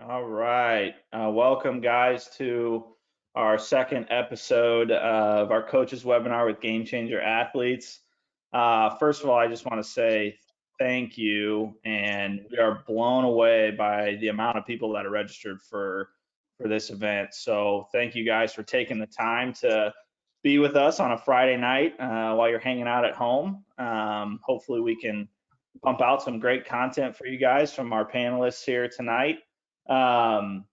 All right. Welcome, guys, to our second episode of our coaches webinar with Game Changer Athletes. First of all, I just want to say thank you, and we are blown away by the amount of people that are registered for this event. So thank you guys for taking the time to be with us on a Friday night while you're hanging out at home. Hopefully, we can pump out some great content for you guys from our panelists here tonight. Um,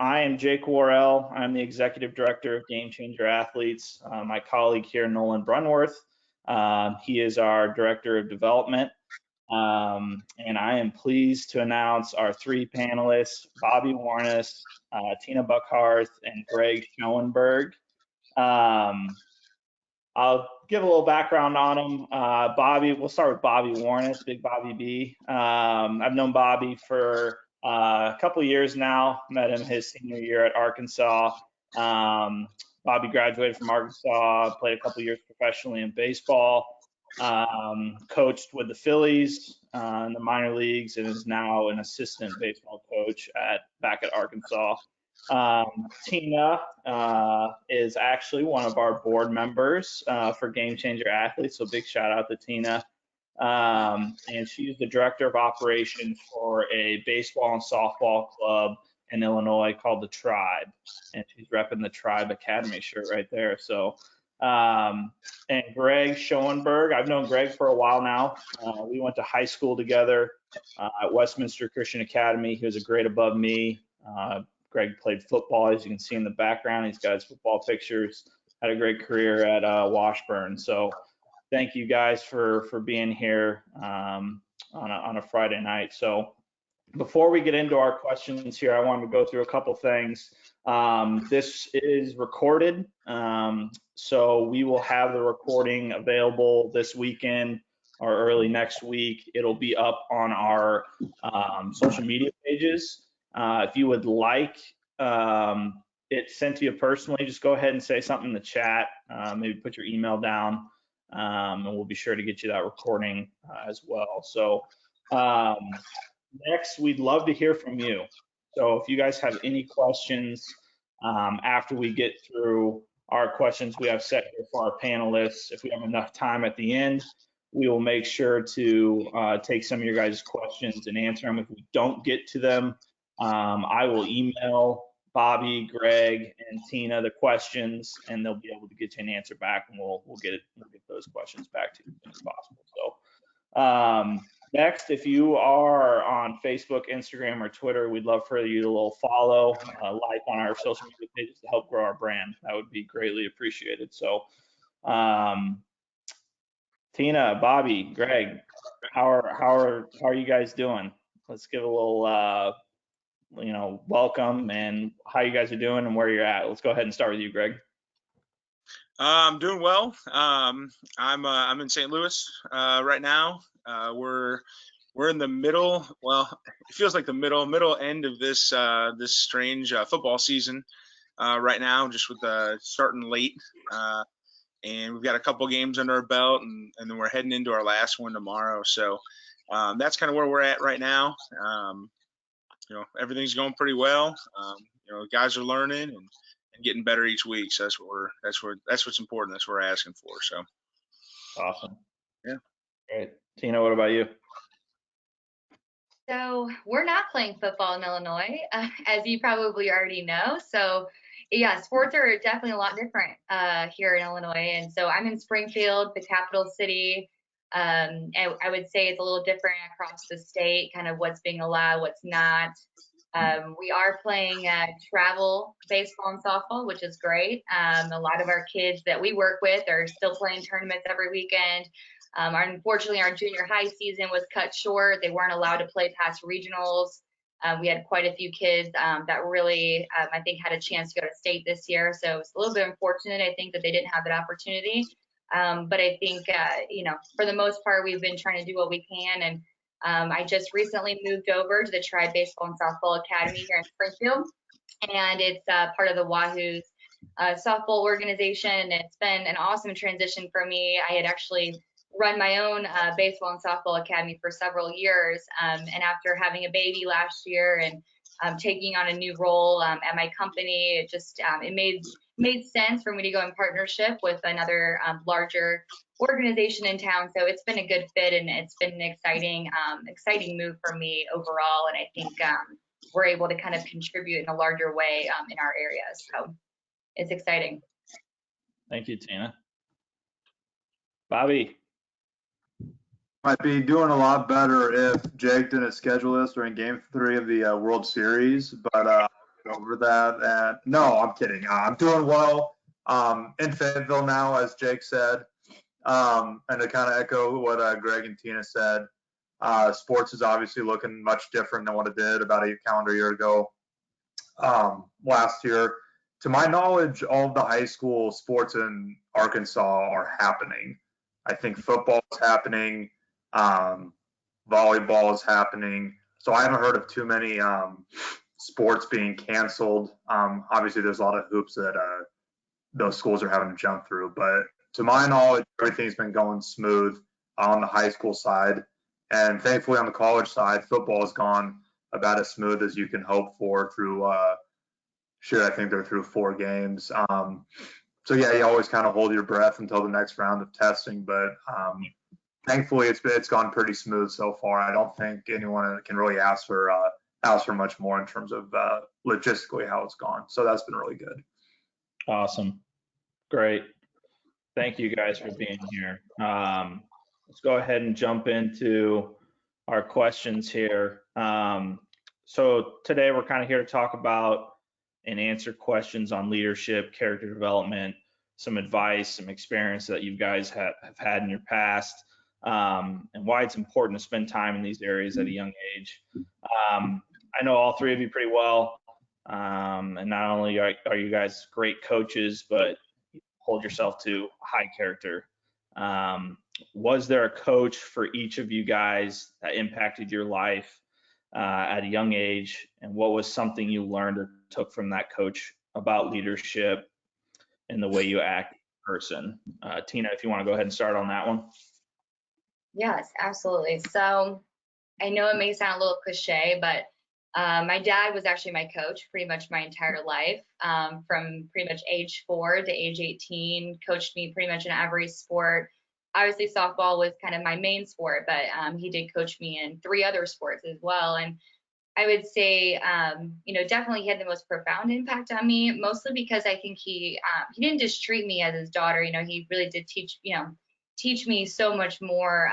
I am Jake Worrell. I'm the Executive Director of Game Changer Athletes. My colleague here, Nolan Brunworth, he is our Director of Development. And I am pleased to announce our three panelists, Bobby Warnes, Tina Buckharth, and Greg Schoenberg. I'll give a little background on him. Bobby, we'll start with Bobby Warnes, Big Bobby B. I've known Bobby for a couple of years now. Met him his senior year at Arkansas. Bobby graduated from Arkansas, played a couple of years professionally in baseball, coached with the Phillies in the minor leagues, and is now an assistant baseball coach back at Arkansas. Tina is actually one of our board members for Game Changer Athletes, so big shout out to Tina. And she's the director of operations for a baseball and softball club in Illinois called the Tribe, and she's repping the Tribe Academy shirt right there. So, and Greg Schoenberg, I've known Greg for a while now. We went to high school together at Westminster Christian Academy. He was a grade above me. Greg played football, as you can see in the background. He's got his football pictures. Had a great career at Washburn. So thank you guys for being here on a Friday night. So before we get into our questions here, I wanted to go through a couple things. This is recorded, so we will have the recording available this weekend or early next week. It'll be up on our social media pages. If you would like it sent to you personally, just go ahead and say something in the chat. Maybe put your email down, and we'll be sure to get you that recording as well. So next, we'd love to hear from you. So if you guys have any questions after we get through our questions we have set here for our panelists, if we have enough time at the end, we will make sure to take some of your guys' questions and answer them. If we don't get to them, I will email Bobby, Greg, and Tina the questions, and they'll be able to get you an answer back, and we'll get those questions back to you as soon as possible. So next, if you are on Facebook, Instagram, or Twitter, we'd love for you to follow, like on our social media pages to help grow our brand. That would be greatly appreciated. So Tina, Bobby, Greg, how are you guys doing? Let's give a little welcome and how you guys are doing and where you're at. Let's go ahead and start with you, Greg. I'm doing well. I'm in St. Louis right now. We're in the middle. Well, it feels like the middle end of this this strange football season right now, just with starting late. And we've got a couple games under our belt, and then we're heading into our last one tomorrow. So that's kind of where we're at right now. Everything's going pretty well. Guys are learning and getting better each week. So that's what's important. That's what we're asking for. So awesome. Yeah. Great. Tina, what about you? So we're not playing football in Illinois, as you probably already know. So yeah, sports are definitely a lot different here in Illinois. And so I'm in Springfield, the capital city. And I would say it's a little different across the state, kind of what's being allowed, what's not. We are playing travel baseball and softball, which is great. A lot of our kids that we work with are still playing tournaments every weekend. Unfortunately, our junior high season was cut short. They weren't allowed to play past regionals. We had quite a few kids that really, I think, had a chance to go to state this year. So it's a little bit unfortunate, I think, that they didn't have that opportunity. But I think, for the most part, we've been trying to do what we can. And I just recently moved over to the Tribe Baseball and Softball Academy here in Springfield. And it's part of the Wahoo's softball organization. It's been an awesome transition for me. I had actually run my own baseball and softball academy for several years. And after having a baby last year and taking on a new role at my company. It just it made sense for me to go in partnership with another larger organization in town. So it's been a good fit, and it's been an exciting move for me overall. And I think we're able to kind of contribute in a larger way in our area. So it's exciting. Thank you, Tina. Bobby. Might be doing a lot better if Jake didn't schedule this during Game 3 of the World Series, but over that. And no, I'm kidding. I'm doing well in Fayetteville now, as Jake said. And to kind of echo what Greg and Tina said, sports is obviously looking much different than what it did about a calendar year ago. Last year, to my knowledge, all of the high school sports in Arkansas are happening. I think football is happening. Volleyball is happening. So I haven't heard of too many sports being canceled. Obviously, there's a lot of hoops that those schools are having to jump through. But to my knowledge, everything's been going smooth on the high school side. And thankfully, on the college side, football has gone about as smooth as you can hope for through, I think they're through 4 games. So, yeah, you always kind of hold your breath until the next round of testing. But thankfully, it's gone pretty smooth so far. I don't think anyone can really ask for much more in terms of logistically how it's gone. So that's been really good. Awesome. Great. Thank you guys for being here. Let's go ahead and jump into our questions here. So today we're kind of here to talk about and answer questions on leadership, character development, some advice, some experience that you guys have had in your past, and why it's important to spend time in these areas at a young age. I know all 3 of you pretty well, and not only are you guys great coaches, but you hold yourself to high character. Was there a coach for each of you guys that impacted your life at a young age, and what was something you learned or took from that coach about leadership and the way you act as a person? Tina, if you want to go ahead and start on that one. Yes, absolutely. So I know it may sound a little cliche, but my dad was actually my coach pretty much my entire life, from pretty much age 4 to age 18, coached me pretty much in every sport. Obviously, softball was kind of my main sport, but he did coach me in 3 other sports as well. And I would say, definitely he had the most profound impact on me, mostly because I think he didn't just treat me as his daughter. He really did teach me so much more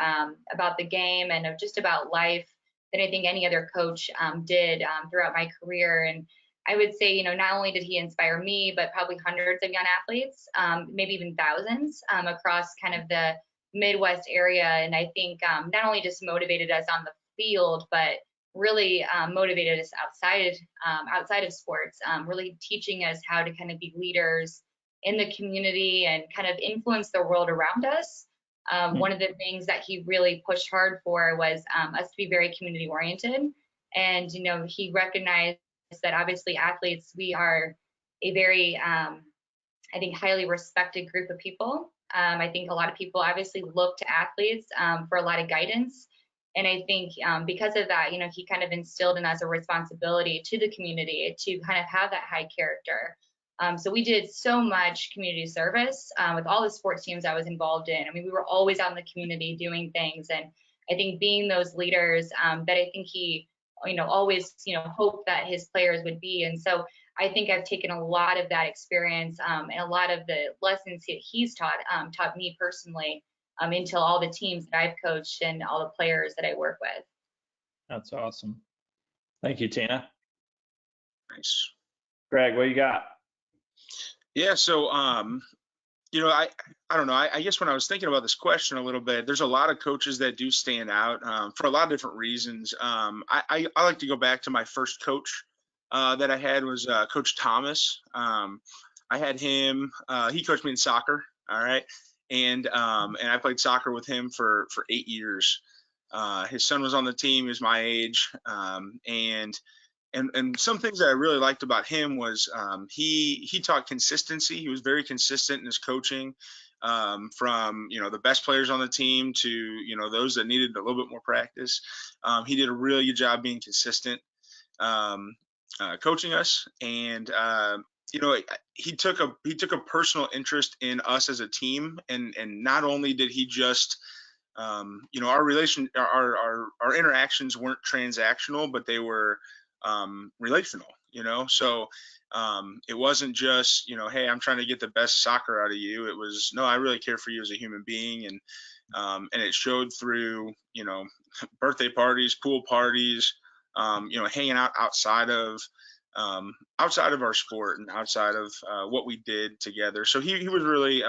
about the game and just about life than I think any other coach did throughout my career. And I would say, not only did he inspire me, but probably hundreds of young athletes, maybe even thousands across kind of the Midwest area. And I think not only just motivated us on the field, but really motivated us outside of sports, really teaching us how to kind of be leaders in the community and kind of influence the world around us. One of the things that he really pushed hard for was us to be very community oriented. And, he recognized that obviously athletes, we are a very, I think, highly respected group of people. I think a lot of people obviously look to athletes for a lot of guidance. And I think because of that, he kind of instilled in us a responsibility to the community to kind of have that high character. So we did so much community service with all the sports teams I was involved in. I mean, we were always out in the community doing things. And I think being those leaders that I think he, always, hoped that his players would be. And so I think I've taken a lot of that experience and a lot of the lessons that he's taught me personally into all the teams that I've coached and all the players that I work with. That's awesome. Thank you, Tina. Nice. Greg, what you got? Yeah, so I don't know. I guess when I was thinking about this question a little bit, there's a lot of coaches that do stand out for a lot of different reasons. I like to go back to my first coach that I had was Coach Thomas. I had him. He coached me in soccer. All right, and I played soccer with him for 8 years. His son was on the team. He was my age, and some things that I really liked about him was he taught consistency. He was very consistent in his coaching, from the best players on the team to those that needed a little bit more practice. He did a really good job being consistent. coaching us, and he took a personal interest in us as a team, and not only did he just our interactions weren't transactional, but they were relational. So it wasn't just hey, I'm trying to get the best soccer out of you. It was, no, I really care for you as a human being, and it showed through birthday parties, pool parties, hanging out outside of our sport and outside of what we did together. So he was really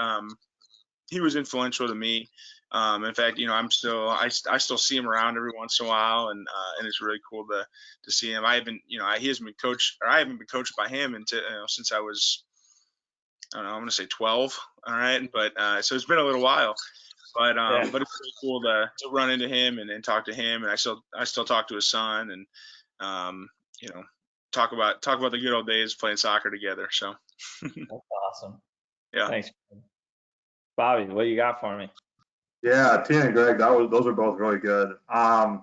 he was influential to me. In fact, I still see him around every once in a while, and it's really cool to see him. I haven't been coached by him until since I was, I don't know, I'm gonna say 12. All right, but so it's been a little while. But it's really cool to run into him and talk to him, and I still talk to his son, and talk about the good old days playing soccer together. So That's awesome. Yeah. Thanks, Bobby. What you got for me? Yeah, Tina and Greg, those are both really good. I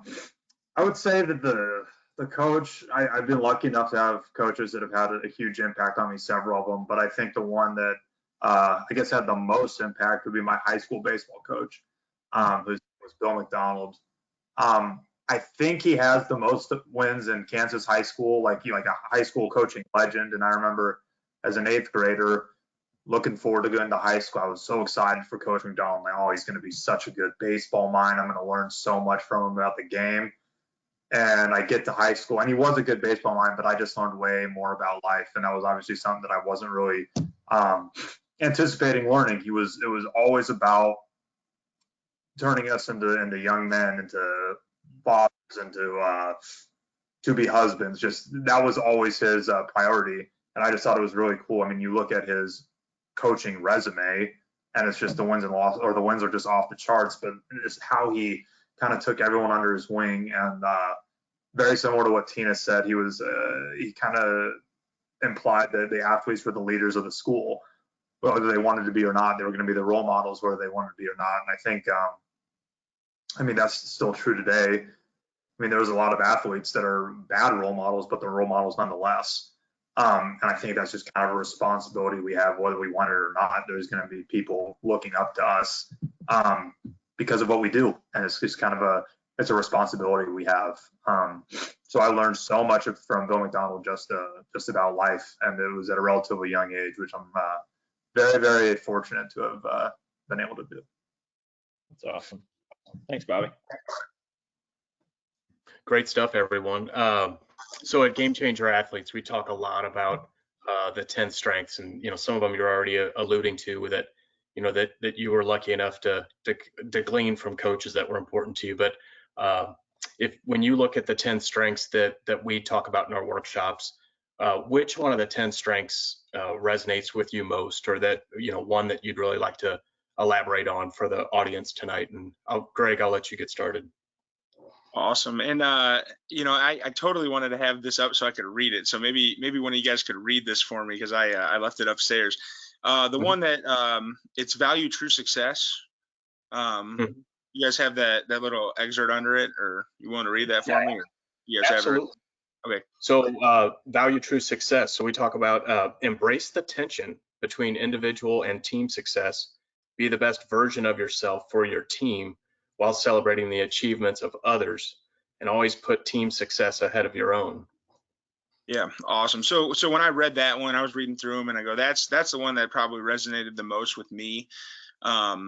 would say that the coach, I've been lucky enough to have coaches that have had a huge impact on me, several of them, but I think the one that I guess had the most impact would be my high school baseball coach, who was Bill McDonald. I think he has the most wins in Kansas high school, like a high school coaching legend. And I remember as an 8th grader looking forward to going to high school. I was so excited for Coach McDonald. Like, oh, he's going to be such a good baseball mind. I'm going to learn so much from him about the game. And I get to high school, and he was a good baseball mind, but I just learned way more about life. And that was obviously something that I wasn't really anticipating learning. It was always about turning us into young men, into fathers, into to be husbands. Just that was always his priority, and I just thought it was really cool. I mean, you look at his coaching resume, and it's just the wins and losses, or the wins are just off the charts, but it's how he kind of took everyone under his wing, and very similar to what Tina said. He kind of implied that the athletes were the leaders of the school, whether they wanted to be or not. They were going to be the role models, whether they wanted to be or not. And I think that's still true today. I mean, there's a lot of athletes that are bad role models, but they're role models nonetheless. And I think that's just kind of a responsibility we have, whether we want it or not. There's going to be people looking up to us because of what we do, and it's just kind of it's a responsibility we have. So I learned so much from Bill McDonald just about life, and it was at a relatively young age, which I'm very, very fortunate to have been able to do. That's awesome. Thanks, Bobby. Great stuff, everyone. So at Game Changer Athletes, we talk a lot about the 10 strengths, and some of them you're already alluding to that, that you were lucky enough to glean from coaches that were important to you. But when you look at the 10 strengths that we talk about in our workshops, which one of the 10 strengths resonates with you most, or that one that you'd really like to elaborate on for the audience tonight? And Greg, I'll let you get started. Awesome. And I totally wanted to have this up so I could read it. So maybe one of you guys could read this for me, because I left it upstairs. The one that it's value true success. You guys have that little excerpt under it, or you want to read that for me? Or you guys Absolutely. Have it? Okay. So value true success. So we talk about embrace the tension between individual and team success. Be the best version of yourself for your team while celebrating the achievements of others, and always put team success ahead of your own. Yeah, awesome. So when I read that one, I was reading through them, and I go, that's the one that probably resonated the most with me. I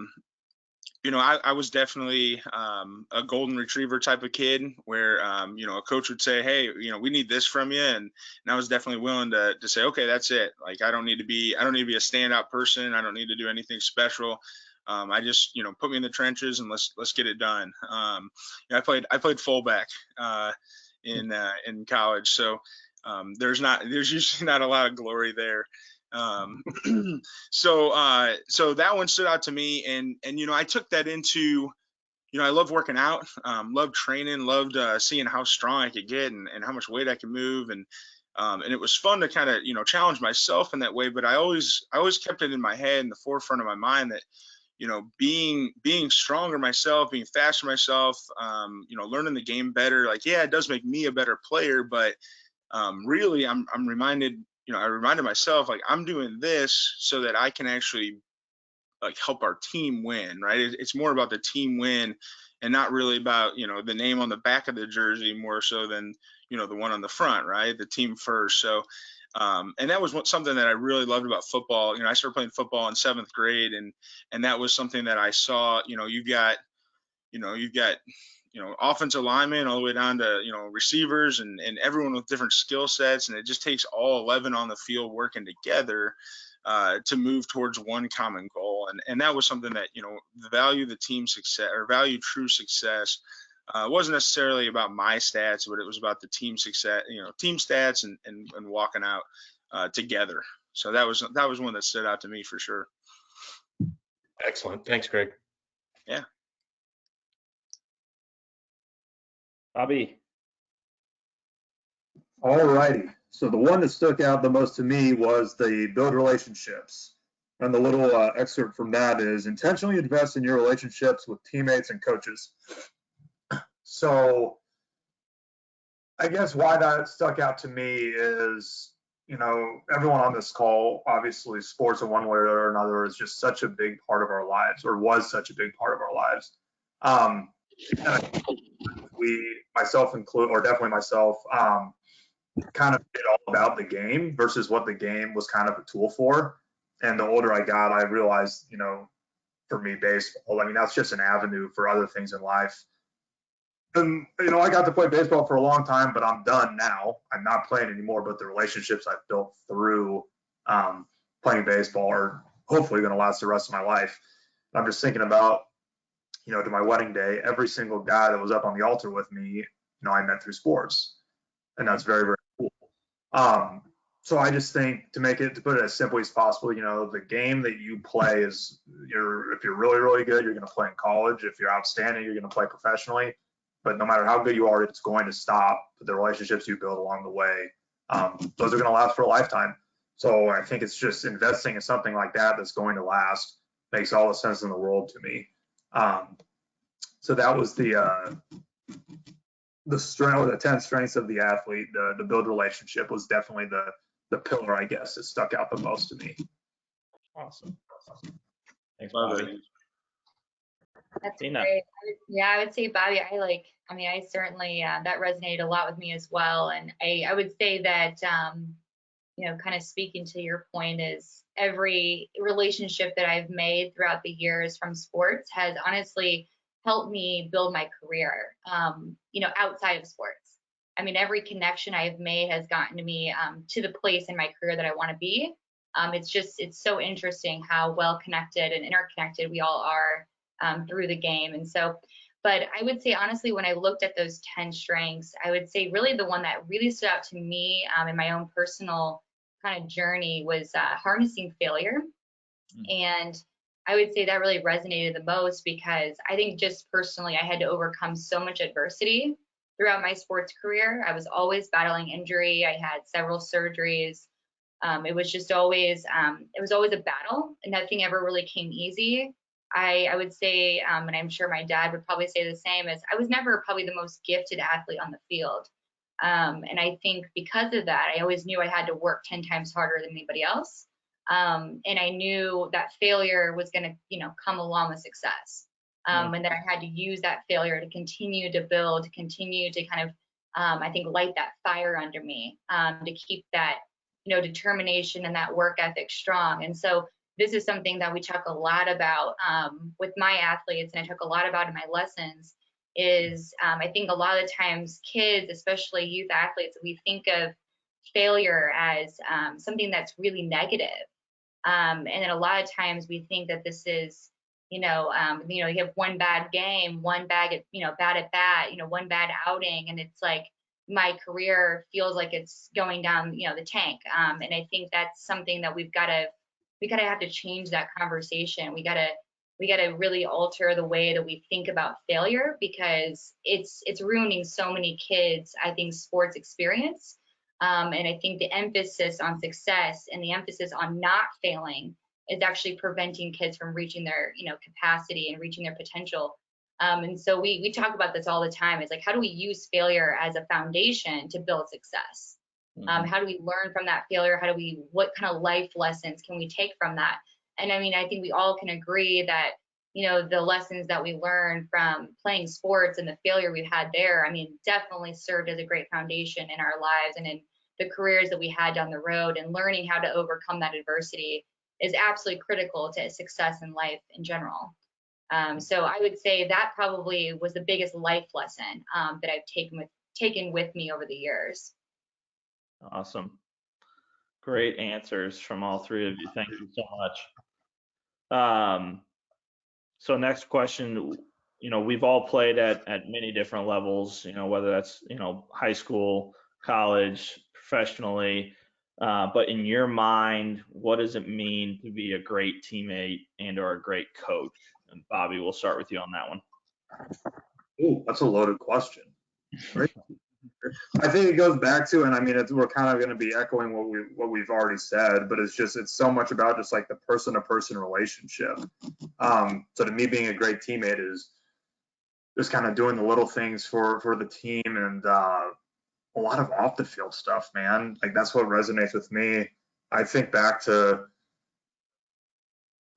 was definitely a golden retriever type of kid, where a coach would say, hey, we need this from you, and I was definitely willing to say, okay, that's it. Like, I don't need to be a standout person. I don't need to do anything special. I just, put me in the trenches and let's get it done. I played fullback in college, so there's usually not a lot of glory there. So that one stood out to me, and I took that into, I love working out, loved training, loved seeing how strong I could get and how much weight I could move, and it was fun to kind of challenge myself in that way. But I always kept it in my head, in the forefront of my mind, that being stronger myself, being faster myself, learning the game better, like, yeah, it does make me a better player, but really I'm reminded, I reminded myself, like, I'm doing this so that I can actually like help our team win, right? It's more about the team win and not really about, the name on the back of the jersey more so than, the one on the front, right? The team first. So, and that was something that I really loved about football. I started playing football in 7th grade, and that was something that I saw. You've got offensive linemen all the way down to receivers and everyone with different skill sets, and it just takes all 11 on the field working together to move towards one common goal. And that was something that value the team success, or value true success. Wasn't necessarily about my stats, but it was about the team success, team stats and walking out together. So that was one that stood out to me for sure. Excellent. Thanks, Greg. Yeah. Bobby. All righty. So the one that stuck out the most to me was the build relationships. And the little excerpt from that is intentionally invest in your relationships with teammates and coaches. So I guess why that stuck out to me is, everyone on this call, obviously sports in one way or another is just such a big part of our lives, or was such a big part of our lives. And myself include, or definitely myself, kind of did all about the game versus what the game was kind of a tool for. And the older I got, I realized, for me, baseball, that's just an avenue for other things in life. And, I got to play baseball for a long time, but I'm done now. I'm not playing anymore, but the relationships I've built through playing baseball are hopefully going to last the rest of my life. I'm just thinking about, to my wedding day, every single guy that was up on the altar with me, I met through sports. And that's very, very cool. So I just think to put it as simply as possible, the game that you play is if you're really, really good, you're going to play in college. If you're outstanding, you're going to play professionally. But no matter how good you are, it's going to stop. The relationships you build along the way, those are going to last for a lifetime. So I think it's just investing in something like that that's going to last makes all the sense in the world to me. So that was the strength, or the 10 strengths of the athlete. The build relationship was definitely the pillar, I guess, that stuck out the most to me. Awesome. Thanks, Bobby. That's Tina. great. I would say, Bobby, I certainly, that resonated a lot with me as well. And I would say that, kind of speaking to your point, is every relationship that I've made throughout the years from sports has honestly helped me build my career, outside of sports. Every connection I've made has gotten to me to the place in my career that I want to be. It's so interesting how well connected and interconnected we all are through the game. And so, but I would say, honestly, when I looked at those 10 strengths, I would say really the one that really stood out to me in my own personal kind of journey was harnessing failure. And I would say that really resonated the most because I think just personally, I had to overcome so much adversity throughout my sports career. I was always battling injury. I had several surgeries. It was just always, it was always a battle, and nothing ever really came easy. I would say, and I'm sure my dad would probably say the same, is I was never probably the most gifted athlete on the field. And I think because of that, I always knew I had to work 10 times harder than anybody else. And I knew that failure was going to, come along with success. And that I had to use that failure to continue to build, to continue to kind of, I think, light that fire under me, to keep that, determination and that work ethic strong. And so this is something that we talk a lot about with my athletes, and I talk a lot about in my lessons, is I think a lot of times kids, especially youth athletes, we think of failure as something that's really negative. And then a lot of times we think that this is, you have one bad game, one bad at bat, one bad outing, and it's like my career feels like it's going down, the tank. And I think that's something that we gotta have to change that conversation. We gotta really alter the way that we think about failure, because it's ruining so many kids, I think, sports experience. And I think the emphasis on success and the emphasis on not failing is actually preventing kids from reaching their, capacity and reaching their potential. And so we talk about this all the time. It's like, how do we use failure as a foundation to build success? How do we learn from that failure? What kind of life lessons can we take from that? And I mean, I think we all can agree that, the lessons that we learned from playing sports and the failure we've had there, I mean, definitely served as a great foundation in our lives and in the careers that we had down the road. And learning how to overcome that adversity is absolutely critical to success in life in general. So I would say that probably was the biggest life lesson that I've taken with me over the years. Awesome. Great answers from all three of you. Thank you so much. So next question, we've all played at many different levels, whether that's, high school, college, professionally. But in your mind, what does it mean to be a great teammate and or a great coach? And Bobby, we'll start with you on that one. Ooh, that's a loaded question. Right. I think it goes back to, and I mean, we're kind of going to be echoing what we've already said, but it's so much about just like the person-to-person relationship. So to me, being a great teammate is just kind of doing the little things for the team and a lot of off the field stuff, man. Like that's what resonates with me. I think back to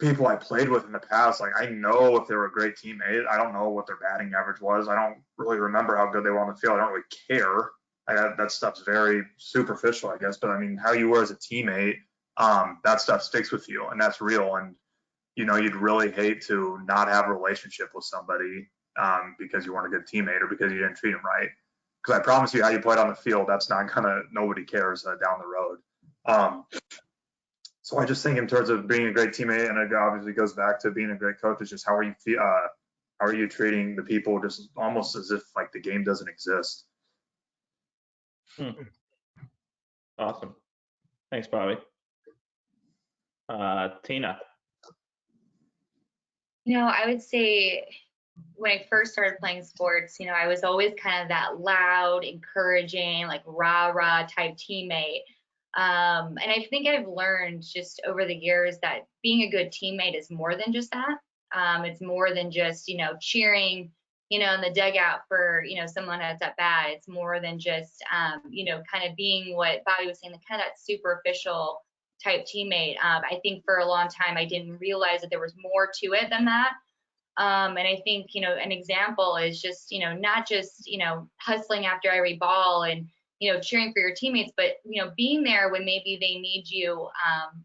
people I played with in the past. Like I know if they were a great teammate. I don't know what their batting average was. I don't really remember how good they were on the field. I don't really care. That stuff's very superficial, I guess. But I mean, how you were as a teammate, that stuff sticks with you, and that's real. And you'd really hate to not have a relationship with somebody because you weren't a good teammate or because you didn't treat them right. Because I promise you, how you played on the field, that's not nobody cares down the road. So I just think in terms of being a great teammate, and it obviously goes back to being a great coach, is just how are you treating the people just almost as if like the game doesn't exist. Awesome. Thanks, Bobby. Tina. I would say when I first started playing sports, I was always kind of that loud, encouraging, like rah-rah type teammate. And I think I've learned just over the years that being a good teammate is more than just that. It's more than just, cheering, in the dugout for, someone that's at bat. It's more than just, kind of being what Bobby was saying, the kind of that superficial type teammate. I think for a long time, I didn't realize that there was more to it than that. And I think, an example is just, not just, hustling after every ball and, cheering for your teammates, but, being there when maybe they need you,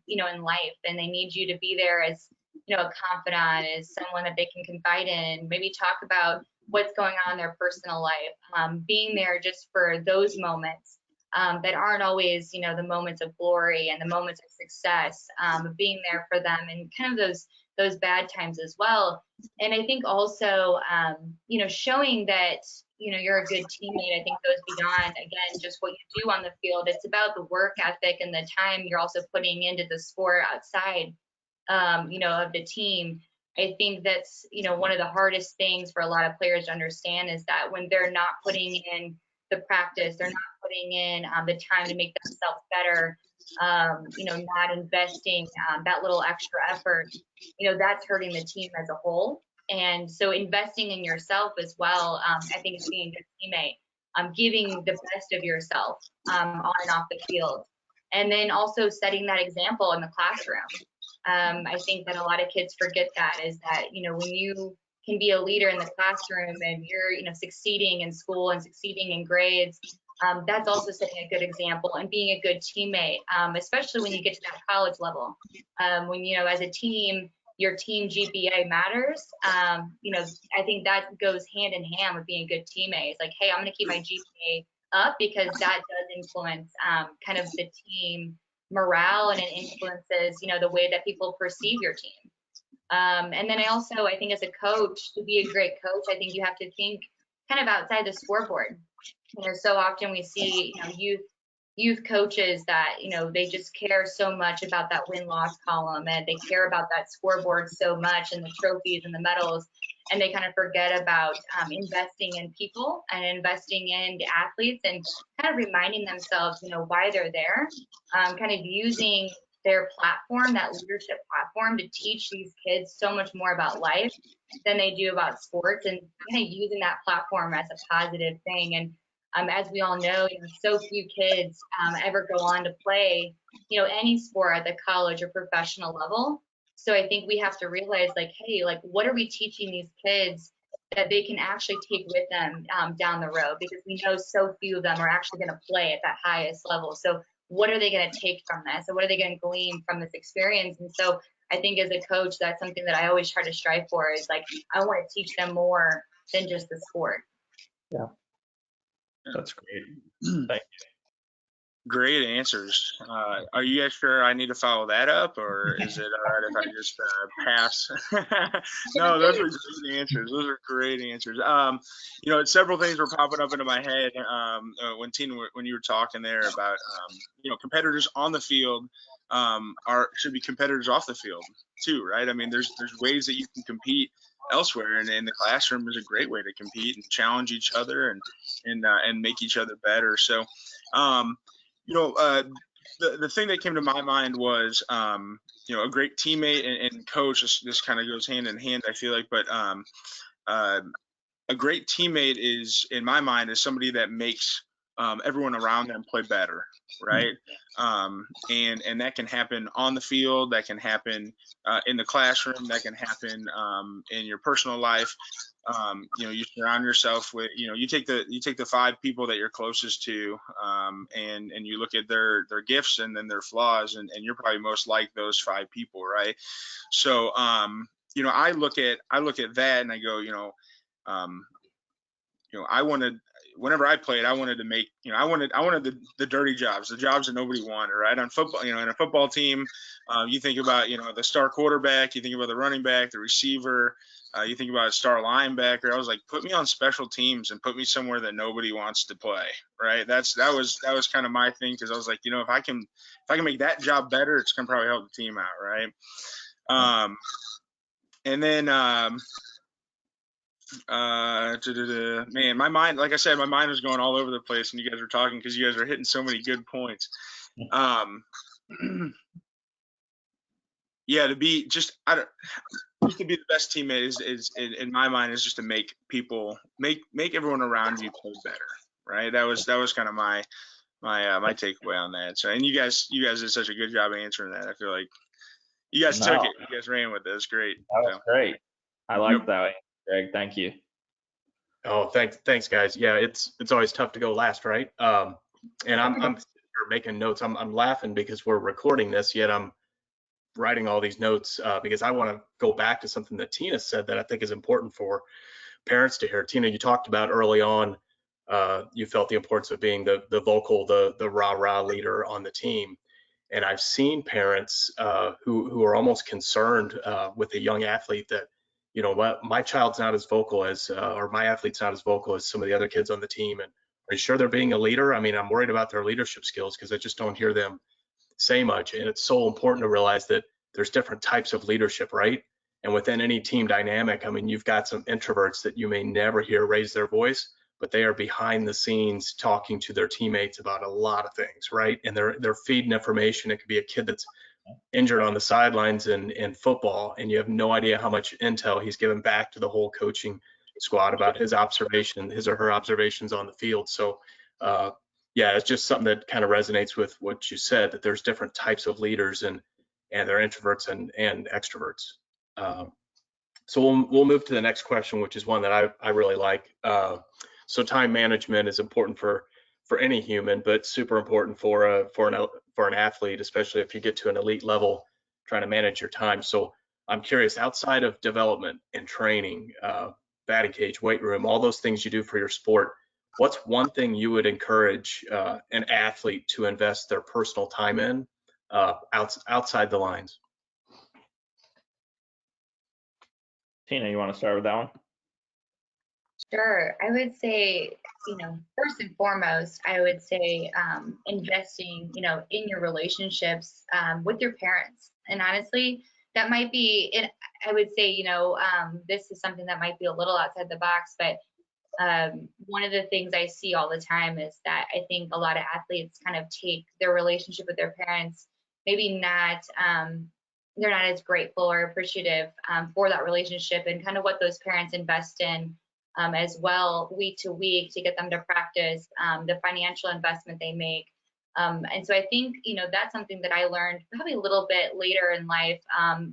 in life, and they need you to be there as, a confidant, as someone that they can confide in, maybe talk about what's going on in their personal life, being there just for those moments that aren't always, the moments of glory and the moments of success, being there for them and kind of those bad times as well. And I think also, showing that, you're a good teammate, I think goes beyond, again, just what you do on the field. It's about the work ethic and the time you're also putting into the sport outside, of the team. I think that's, one of the hardest things for a lot of players to understand is that when they're not putting in the practice, they're not putting in the time to make themselves better, not investing that little extra effort, that's hurting the team as a whole. And so investing in yourself as well, I think is being a good teammate, giving the best of yourself on and off the field. And then also setting that example in the classroom. I think that a lot of kids forget that, is that, when you can be a leader in the classroom and you're, succeeding in school and succeeding in grades, that's also setting a good example and being a good teammate, especially when you get to that college level. When, as a team, your team GPA matters. I think that goes hand in hand with being a good teammate. It's like, hey, I'm going to keep my GPA up because that does influence kind of the team morale, and it influences, the way that people perceive your team. And then I think as a coach, to be a great coach, I think you have to think kind of outside the scoreboard. So often we see, youth coaches that, they just care so much about that win-loss column, and they care about that scoreboard so much and the trophies and the medals, and they kind of forget about investing in people and investing in the athletes and kind of reminding themselves, why they're there, kind of using their platform, that leadership platform, to teach these kids so much more about life than they do about sports, and kind of using that platform as a positive thing. And As we all know, so few kids ever go on to play, any sport at the college or professional level. So I think we have to realize, like, hey, like, what are we teaching these kids that they can actually take with them down the road? Because we know so few of them are actually going to play at that highest level. So what are they going to take from this? And what are they going to glean from this experience? And so I think as a coach, that's something that I always try to strive for, is like, I want to teach them more than just the sport. Yeah, that's great. Thank you. Great answers. Are you guys sure I need to follow that up, or is it all right if I just pass? No, those are great answers. Those are great answers. Several things were popping up into my head when Tina, when you were talking there about competitors on the field should be competitors off the field too, right? I mean, there's ways that you can compete elsewhere, and the classroom is a great way to compete and challenge each other and make each other better. So. The thing that came to my mind was, a great teammate and coach. This kind of goes hand in hand, I feel like. But a great teammate is, in my mind, is somebody that makes everyone around them play better, right? And that can happen on the field. That can happen in the classroom. That can happen in your personal life. You surround yourself with, you take the 5 people that you're closest to, and you look at their gifts and then their flaws, and you're probably most like those 5 people, right? So, I look at that and I go, I wanted, whenever I played, I wanted to make, I wanted the dirty jobs, the jobs that nobody wanted, right? On football, in a football team, you think about, the star quarterback, you think about the running back, the receiver, you think about a star linebacker. I was like, put me on special teams and put me somewhere that nobody wants to play, right? That was kind of my thing, because I was like, if I can make that job better, it's gonna probably help the team out, right? And then man, my mind, like I said, my mind was going all over the place when you guys were talking, because you guys are hitting so many good points. Yeah, to be just to be the best teammate is in my mind is just to make people make everyone around you play better, right? That was kind of my takeaway on that. So, and you guys did such a good job of answering that. I feel like you guys took it. You guys ran with it. It was great. That was great. I like that, Greg. Thank you. Oh, thanks, guys. Yeah, it's always tough to go last, right? And I'm making notes. I'm laughing because we're recording this, yet I'm writing all these notes because I want to go back to something that Tina said that I think is important for parents to hear. Tina, you talked about early on, you felt the importance of being the vocal, the rah-rah leader on the team. And I've seen parents who are almost concerned with a young athlete that, my child's not as vocal as, or my athlete's not as vocal as some of the other kids on the team. And are you sure they're being a leader? I mean, I'm worried about their leadership skills because I just don't hear them say much. And it's so important to realize that there's different types of leadership, right? And within any team dynamic, I mean, you've got some introverts that you may never hear raise their voice, but they are behind the scenes talking to their teammates about a lot of things, right? And they're feeding information. It could be a kid that's injured on the sidelines in football, and you have no idea how much intel he's given back to the whole coaching squad about his or her observations on the field. So yeah, it's just something that kind of resonates with what you said, that there's different types of leaders, and they're introverts and extroverts. So we'll move to the next question, which is one that I really like. So time management is important for any human, but super important for an athlete, especially if you get to an elite level, trying to manage your time. So I'm curious, outside of development and training, batting cage, weight room, all those things you do for your sport, what's one thing you would encourage an athlete to invest their personal time in outside the lines? Tina, you want to start with that one? Sure. I would say, first and foremost, I would say investing, in your relationships with your parents. And honestly, that might be, I would say, this is something that might be a little outside the box, but one of the things I see all the time is that I think a lot of athletes kind of take their relationship with their parents, maybe not, they're not as grateful or appreciative for that relationship and kind of what those parents invest in as well, week to week, to get them to practice, the financial investment they make. And so I think, that's something that I learned probably a little bit later in life,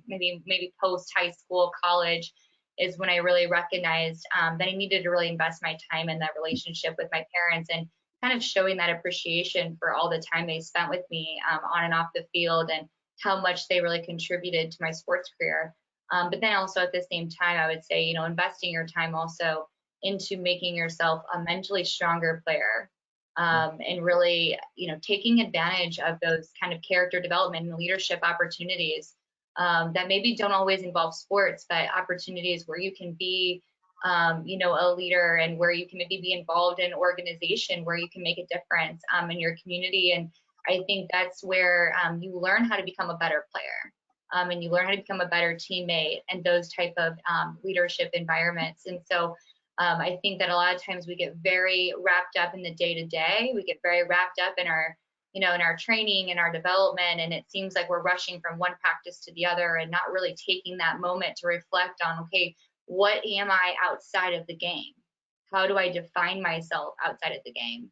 maybe post high school, college, is when I really recognized that I needed to really invest my time in that relationship with my parents, and kind of showing that appreciation for all the time they spent with me on and off the field, and how much they really contributed to my sports career. But then also at the same time, I would say, investing your time also into making yourself a mentally stronger player, and really, taking advantage of those kind of character development and leadership opportunities that maybe don't always involve sports, but opportunities where you can be, a leader, and where you can maybe be involved in an organization where you can make a difference in your community. And I think that's where you learn how to become a better player, and you learn how to become a better teammate, and those type of leadership environments. And so I think that a lot of times we get very wrapped up in the day-to-day. We get very wrapped up in our, in our training and our development, and it seems like we're rushing from one practice to the other, and not really taking that moment to reflect on, okay, what am I outside of the game? How do I define myself outside of the game?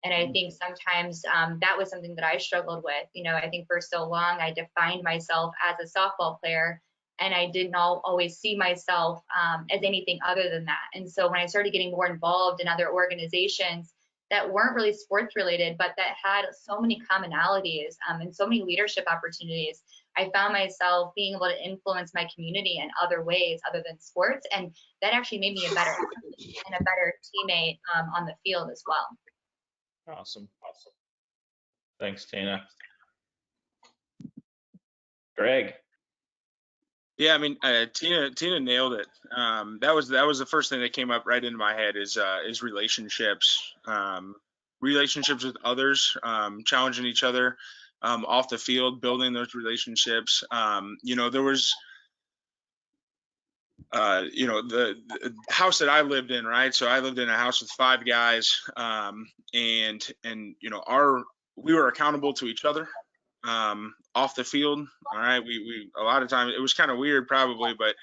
And I think sometimes that was something that I struggled with. I think for so long I defined myself as a softball player, and I didn't always see myself as anything other than that. And so when I started getting more involved in other organizations that weren't really sports related, but that had so many commonalities and so many leadership opportunities, I found myself being able to influence my community in other ways other than sports. And that actually made me a better athlete and a better teammate on the field as well. Awesome. Thanks, Tina. Greg. Yeah, I mean, Tina nailed it. That was the first thing that came up right into my head is relationships, relationships with others, challenging each other off the field, building those relationships. There was, the house that I lived in, right? So I lived in a house with 5 guys, and we were accountable to each other. Off the field, all right. We a lot of times it was kind of weird, probably, but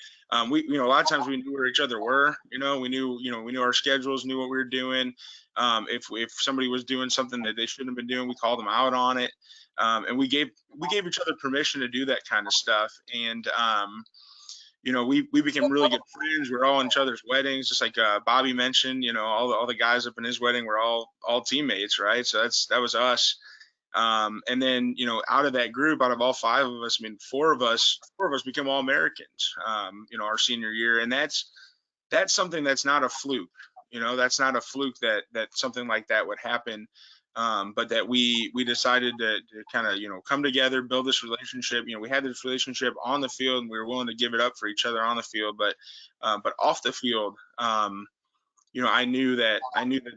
we a lot of times we knew where each other were. We knew our schedules, knew what we were doing. If somebody was doing something that they shouldn't have been doing, we called them out on it, and we gave each other permission to do that kind of stuff. And we became really good friends. We're all in each other's weddings, just like Bobby mentioned. All the guys up in his wedding were all teammates, right? So that was us. And then, out of that group, out of all 5 of us, I mean, 4 of us became all Americans, our senior year. And that's something that's not a fluke, that's not a fluke that something like that would happen. But that we decided to kind of, come together, build this relationship. We had this relationship on the field, and we were willing to give it up for each other on the field, but off the field, I knew that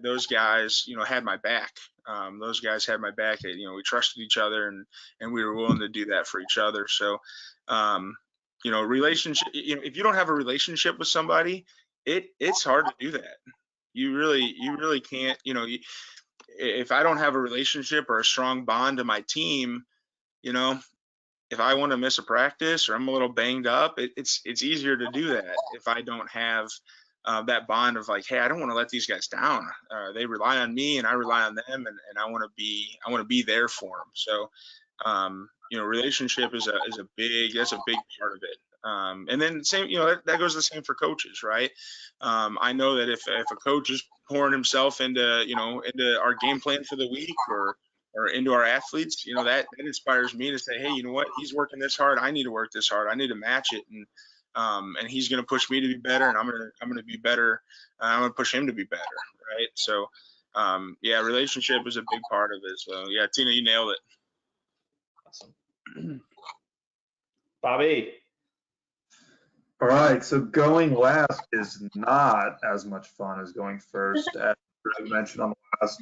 those guys, had my back. Those guys had my back. We trusted each other, and we were willing to do that for each other. So, relationship. If you don't have a relationship with somebody, it's hard to do that. You really can't. If I don't have a relationship or a strong bond to my team, if I want to miss a practice or I'm a little banged up, it's easier to do that if I don't have that bond of like, hey, I don't want to let these guys down. They rely on me, and I rely on them, and I want to be there for them. So, relationship is a big part of it. And then same, that goes the same for coaches, right? I know that if a coach is pouring himself into our game plan for the week or into our athletes, that inspires me to say, hey, you know what? He's working this hard. I need to work this hard. I need to match it. And he's going to push me to be better, and I'm going to be better. I'm going to push him to be better, right? So, relationship is a big part of it. So, yeah, Tina, you nailed it. Awesome. Bobby. All right, so going last is not as much fun as going first, as Greg mentioned on the last.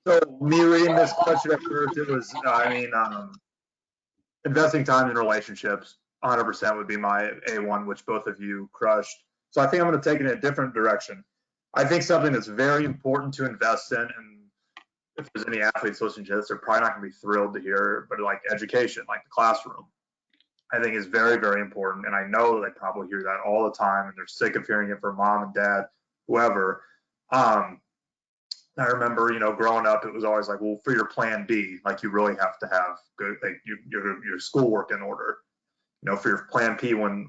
So me reading this question at first, it was, investing time in relationships, 100% would be my A1, which both of you crushed. So I think I'm going to take it in a different direction. I think something that's very important to invest in, and if there's any athletes listening to this, they're probably not going to be thrilled to hear, but like education, like the classroom. I think is very, very important. And I know they probably hear that all the time and they're sick of hearing it from mom and dad, whoever. I remember, growing up, it was always like, well, for your plan B, like you really have to have good, like your schoolwork in order. For your plan P, when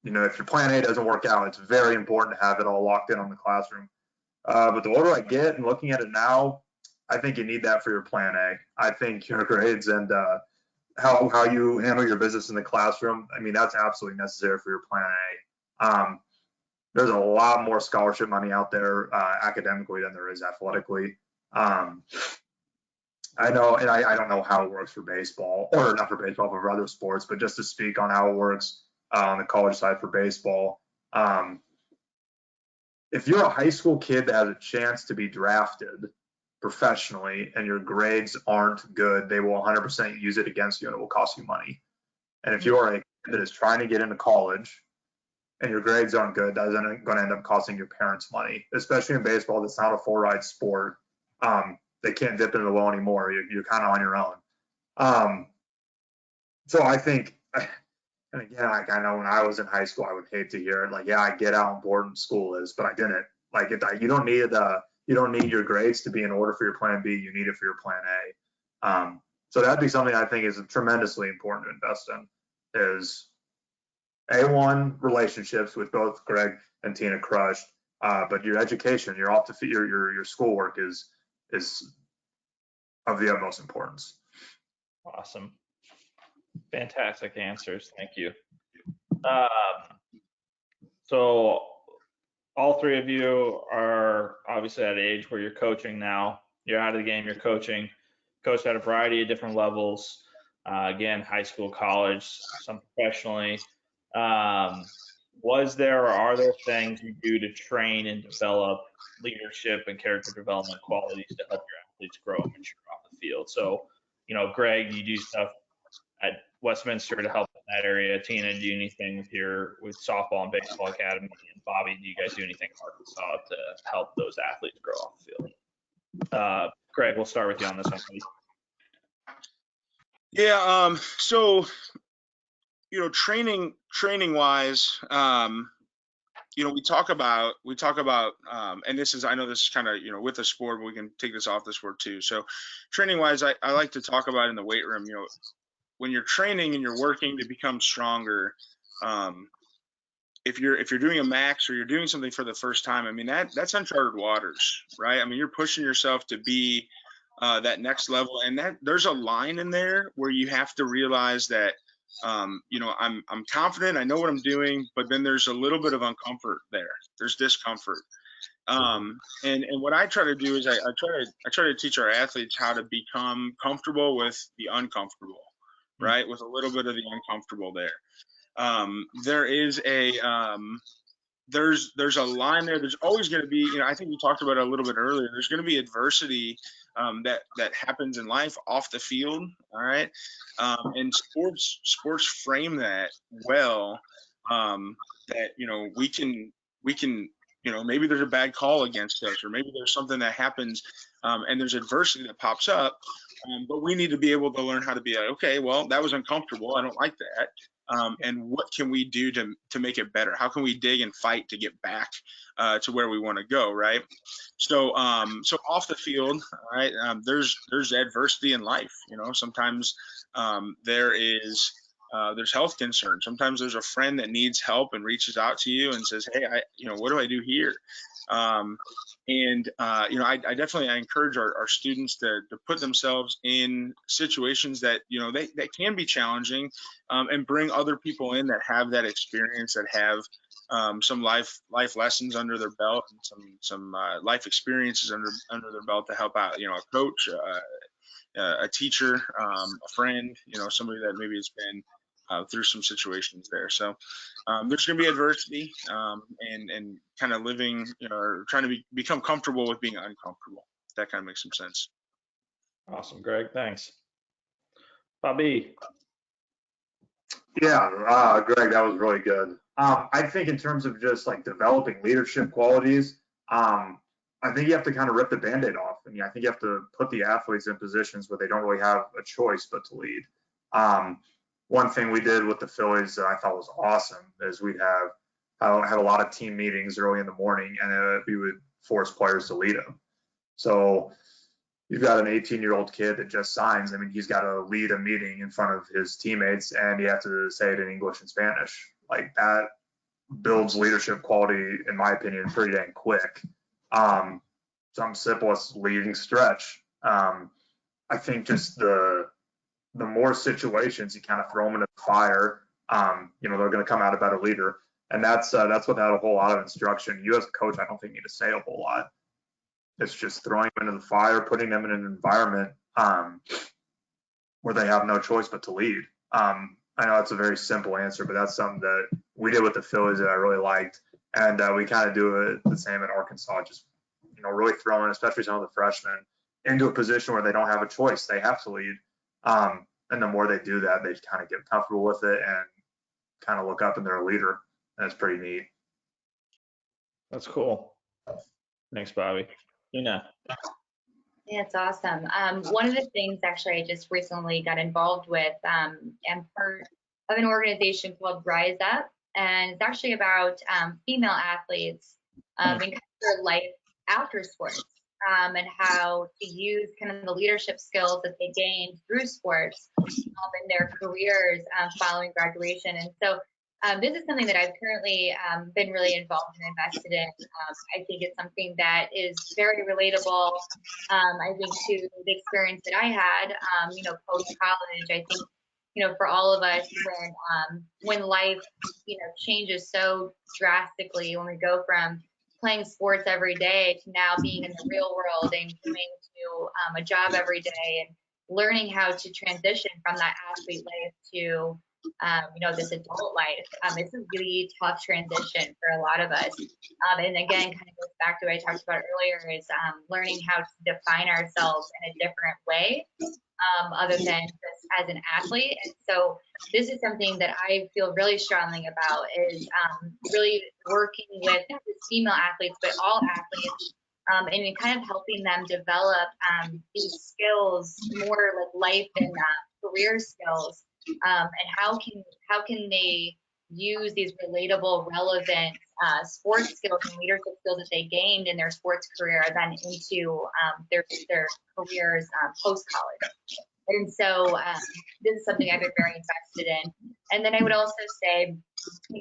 if your plan A doesn't work out, it's very important to have it all locked in on the classroom. But the older I get and looking at it now, I think you need that for your plan A. I think your grades and how you handle your business in the classroom, I mean, that's absolutely necessary for your plan A. There's a lot more scholarship money out there academically than there is athletically. I know, and I don't know how it works for baseball, or not for baseball, but for other sports, but just to speak on how it works on the college side for baseball. If you're a high school kid that has a chance to be drafted professionally and your grades aren't good, they will 100% use it against you and it will cost you money. And if you are a kid that is trying to get into college and your grades aren't good, that's going to end up costing your parents money, especially in baseball. That's not a full-ride sport. They can't dip into the well anymore. You're kind of on your own. So I think, and again, like I know when I was in high school, I would hate to hear it. Like, yeah, I get how important school is, but I didn't. Like, you don't need your grades to be in order for your plan B. You need it for your plan A. So that'd be something I think is tremendously important to invest in. Is A1 relationships with both Greg and Tina crushed, but your education, your schoolwork is of the utmost importance. Awesome. Fantastic answers. Thank you. So all three of you are obviously at an age where you're coaching now. You're out of the game, you're coaching. Coached at a variety of different levels. Again, high school, college, some professionally. Was there or are there things you do to train and develop leadership and character development qualities to help your athletes grow and mature off the field? So, Greg, you do stuff at Westminster to help in that area. Tina, do you anything with softball and baseball academy? And Bobby, do you guys do anything in Arkansas to help those athletes grow off the field? Greg, we'll start with you on this one, please. Yeah. So, training wise, we talk about, and I know this is kind of, with the sport, but we can take this off the sport too. So training wise, I like to talk about in the weight room, when you're training and you're working to become stronger, if you're doing a max or you're doing something for the first time, I mean, that's uncharted waters, right? I mean, you're pushing yourself to be that next level, and that there's a line in there where you have to realize that I'm confident, I know what I'm doing, but then there's a little bit of uncomfort there. There's discomfort. And what I try to do is I try to teach our athletes how to become comfortable with the uncomfortable, right? With a little bit of the uncomfortable there. There is there's a line there. There's always going to be, I think we talked about it a little bit earlier. There's going to be adversity that happens in life off the field. All right. And sports frame that well, that, we can, maybe there's a bad call against us, or maybe there's something that happens and there's adversity that pops up. But we need to be able to learn how to be like, okay, well, that was uncomfortable. I don't like that. And what can we do to make it better? How can we dig and fight to get back to where we want to go, right? So off the field, right? There's adversity in life. Sometimes there's health concerns. Sometimes there's a friend that needs help and reaches out to you and says, hey, what do I do here? I definitely encourage our students to put themselves in situations that, they can be challenging, and bring other people in that have that experience, that have some life lessons under their belt, and some life experiences under their belt to help out, a coach, a teacher, a friend, somebody that maybe has been through some situations there. So there's going to be adversity, and kind of living, or trying to become comfortable with being uncomfortable. That kind of makes some sense. Awesome, Greg. Thanks. Bobby. Yeah, Greg, that was really good. I think in terms of just like developing leadership qualities, I think you have to kind of rip the Band-Aid off. I mean, I think you have to put the athletes in positions where they don't really have a choice but to lead. one thing we did with the Phillies that I thought was awesome is we'd have a lot of team meetings early in the morning, and we would force players to lead them. So you've got an 18-year-old kid that just signs. I mean, he's got to lead a meeting in front of his teammates, and you have to say it in English and Spanish. Like, that builds leadership quality, in my opinion, pretty dang quick. Something simple as leading stretch. I think just the more situations you kind of throw them into the fire, they're going to come out a better leader. And that's without a whole lot of instruction. You as a coach, I don't think you need to say a whole lot. It's just throwing them into the fire, putting them in an environment where they have no choice but to lead. I know it's a very simple answer, but that's something that we did with the Phillies that I really liked. And we kind of do it the same at Arkansas, just, really throwing, especially some of the freshmen, into a position where they don't have a choice. They have to lead. And the more they do that, they kind of get comfortable with it and kind of look up and they're a leader. And it's pretty neat. That's cool. Thanks, Bobby. Tina. Yeah, it's awesome. One of the things actually I just recently got involved with, I'm part of an organization called Rise Up, and it's actually about female athletes and kind of their life after sports, and how to use kind of the leadership skills that they gained through sports in their careers following graduation. And so this is something that I've currently been really involved and invested in. I think it's something that is very relatable, I think, to the experience that I had, post-college. I think, for all of us, when life, changes so drastically, when we go from playing sports every day to now being in the real world and going to a job every day and learning how to transition from that athlete life to this adult life. It's a really tough transition for a lot of us. And again, kind of goes back to what I talked about earlier, is learning how to define ourselves in a different way, other than just as an athlete. And so this is something that I feel really strongly about, is really working with not just female athletes, but all athletes, and kind of helping them develop these skills, more like life and career skills. And how can they use these relatable, relevant sports skills and leadership skills that they gained in their sports career then into their careers post-college. And so this is something I've been very invested in. And then I would also say,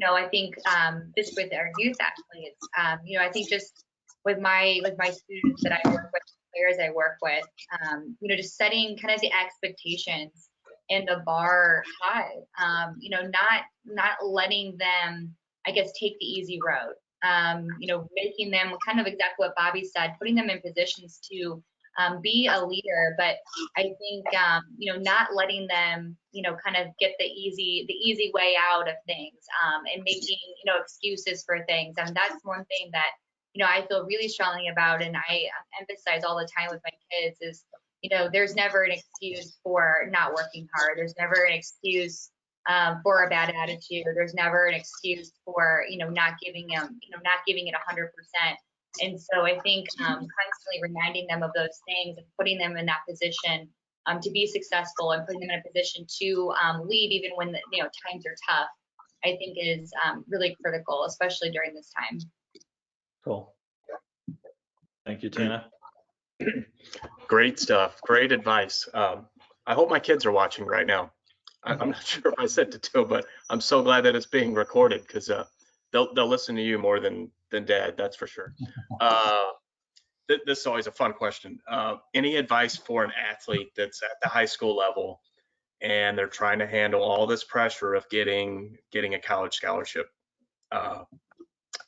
I think just with our youth athletes, I think just with my students that I work with, players I work with, just setting kind of the expectations and the bar high, not letting them, I guess, take the easy road, making them kind of exactly what Bobby said, putting them in positions to be a leader. But I think, not letting them, kind of get the easy way out of things, and making, excuses for things. And that's one thing that, I feel really strongly about, and I emphasize all the time with my kids is, there's never an excuse for not working hard. There's never an excuse for a bad attitude. There's never an excuse for, not giving it 100%. And so I think constantly reminding them of those things and putting them in that position to be successful, and putting them in a position to lead even when times are tough, I think is really critical, especially during this time. Cool. Thank you, Tina. Great stuff. Great advice. I hope my kids are watching right now. I'm not sure if I sent it to them, but I'm so glad that it's being recorded, because they'll listen to you more than Dad, that's for sure. This is always a fun question. Any advice for an athlete that's at the high school level and they're trying to handle all this pressure of getting a college scholarship?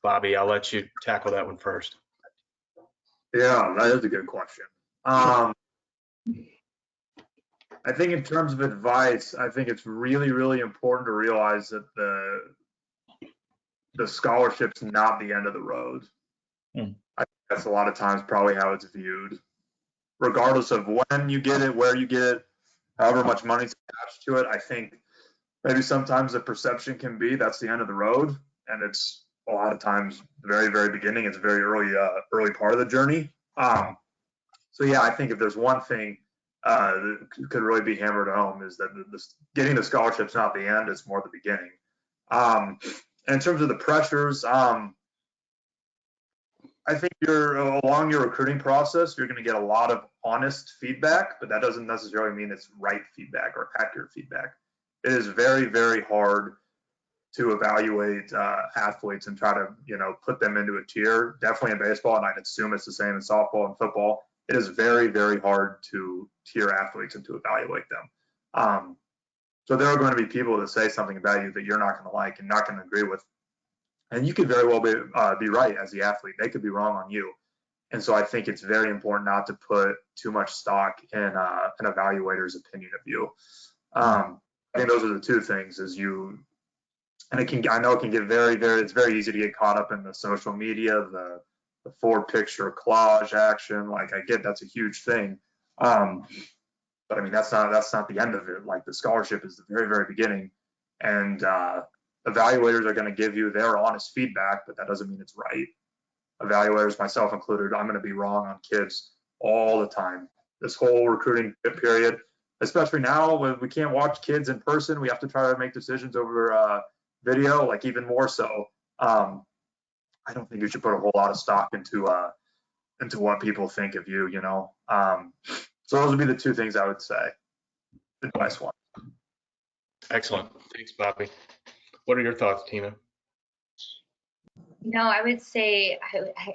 Bobby, I'll let you tackle that one first. Yeah, that is a good question. I think in terms of advice, I think it's really, really important to realize that the scholarship's not the end of the road. I think that's a lot of times probably how it's viewed. Regardless of when you get it, where you get it, however much money's attached to it, I think maybe sometimes the perception can be that's the end of the road, and it's a lot of times the very, very beginning. It's a very early part of the journey. So yeah, I think if there's one thing could really be hammered home is that getting the scholarship's not the end, it's more the beginning. And in terms of the pressures, I think along your recruiting process, you're going to get a lot of honest feedback, but that doesn't necessarily mean it's right feedback or accurate feedback. It is very, very hard to evaluate athletes and try to, put them into a tier. Definitely in baseball, and I'd assume it's the same in softball and football. It is very, very hard to tier athletes and to evaluate them. So there are going to be people that say something about you that you're not going to like and not going to agree with. And you could very well be right as the athlete. They could be wrong on you. And so I think it's very important not to put too much stock in an evaluator's opinion of you. I think those are the two things and I know it can get it's very easy to get caught up in the social media, the 4-picture collage action. Like I get that's a huge thing. But I mean, that's not the end of it. Like the scholarship is the very, very beginning. And evaluators are going to give you their honest feedback, but that doesn't mean it's right. Evaluators, myself included, I'm going to be wrong on kids all the time. This whole recruiting period, especially now when we can't watch kids in person, we have to try to make decisions over video, like even more so. I don't think you should put a whole lot of stock into what people think of you, So those would be the two things I would say. Advice one. Excellent. Thanks, Bobby. What are your thoughts, Tina? No, I would say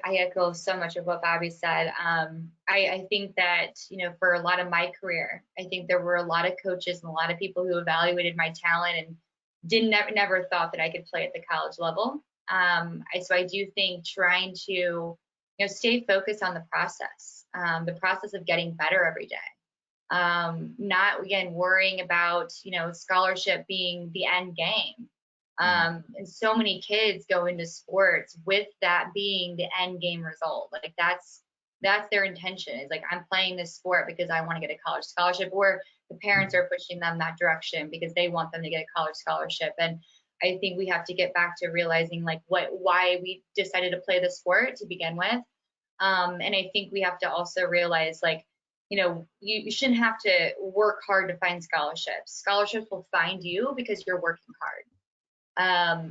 I echo so much of what Bobby said. I think that, for a lot of my career, I think there were a lot of coaches and a lot of people who evaluated my talent and never thought that I could play at the college level. So I do think trying to, stay focused on the process of getting better every day. Not, again, worrying about, scholarship being the end game. And so many kids go into sports with that being the end game result. Like that's their intention, is like, I'm playing this sport because I want to get a college scholarship, or the parents are pushing them that direction because they want them to get a college scholarship. And I think we have to get back to realizing like why we decided to play the sport to begin with. And I think we have to also realize, like, you shouldn't have to work hard to find scholarships. Scholarships will find you because you're working hard.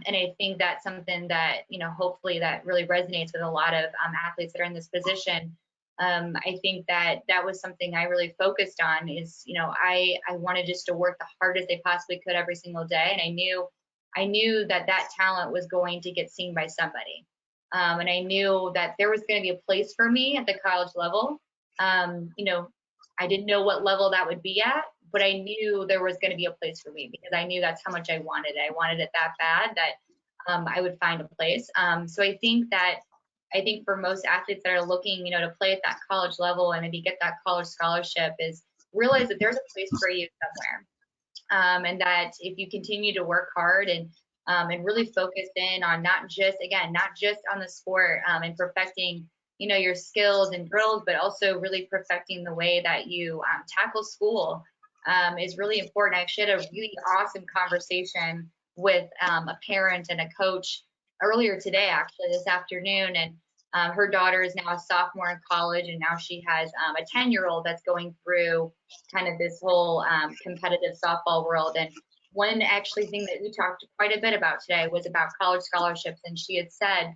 And I think that's something that, hopefully that really resonates with a lot of athletes that are in this position. I think that was something I really focused on is, I wanted just to work the hardest they possibly could every single day. And I knew that talent was going to get seen by somebody. And I knew that there was going to be a place for me at the college level. I didn't know what level that would be at, but I knew there was going to be a place for me because I knew that's how much I wanted it. I wanted it that bad that I would find a place. So I think for most athletes that are looking, to play at that college level and maybe get that college scholarship, is realize that there's a place for you somewhere. And that if you continue to work hard and really focus in on not just on the sport and perfecting, your skills and drills, but also really perfecting the way that you tackle school is really important. I actually had a really awesome conversation with a parent and a coach earlier today, actually this afternoon, and her daughter is now a sophomore in college, and now she has a 10-year-old that's going through kind of this whole competitive softball world. And one actually thing that we talked quite a bit about today was about college scholarships, and she had said,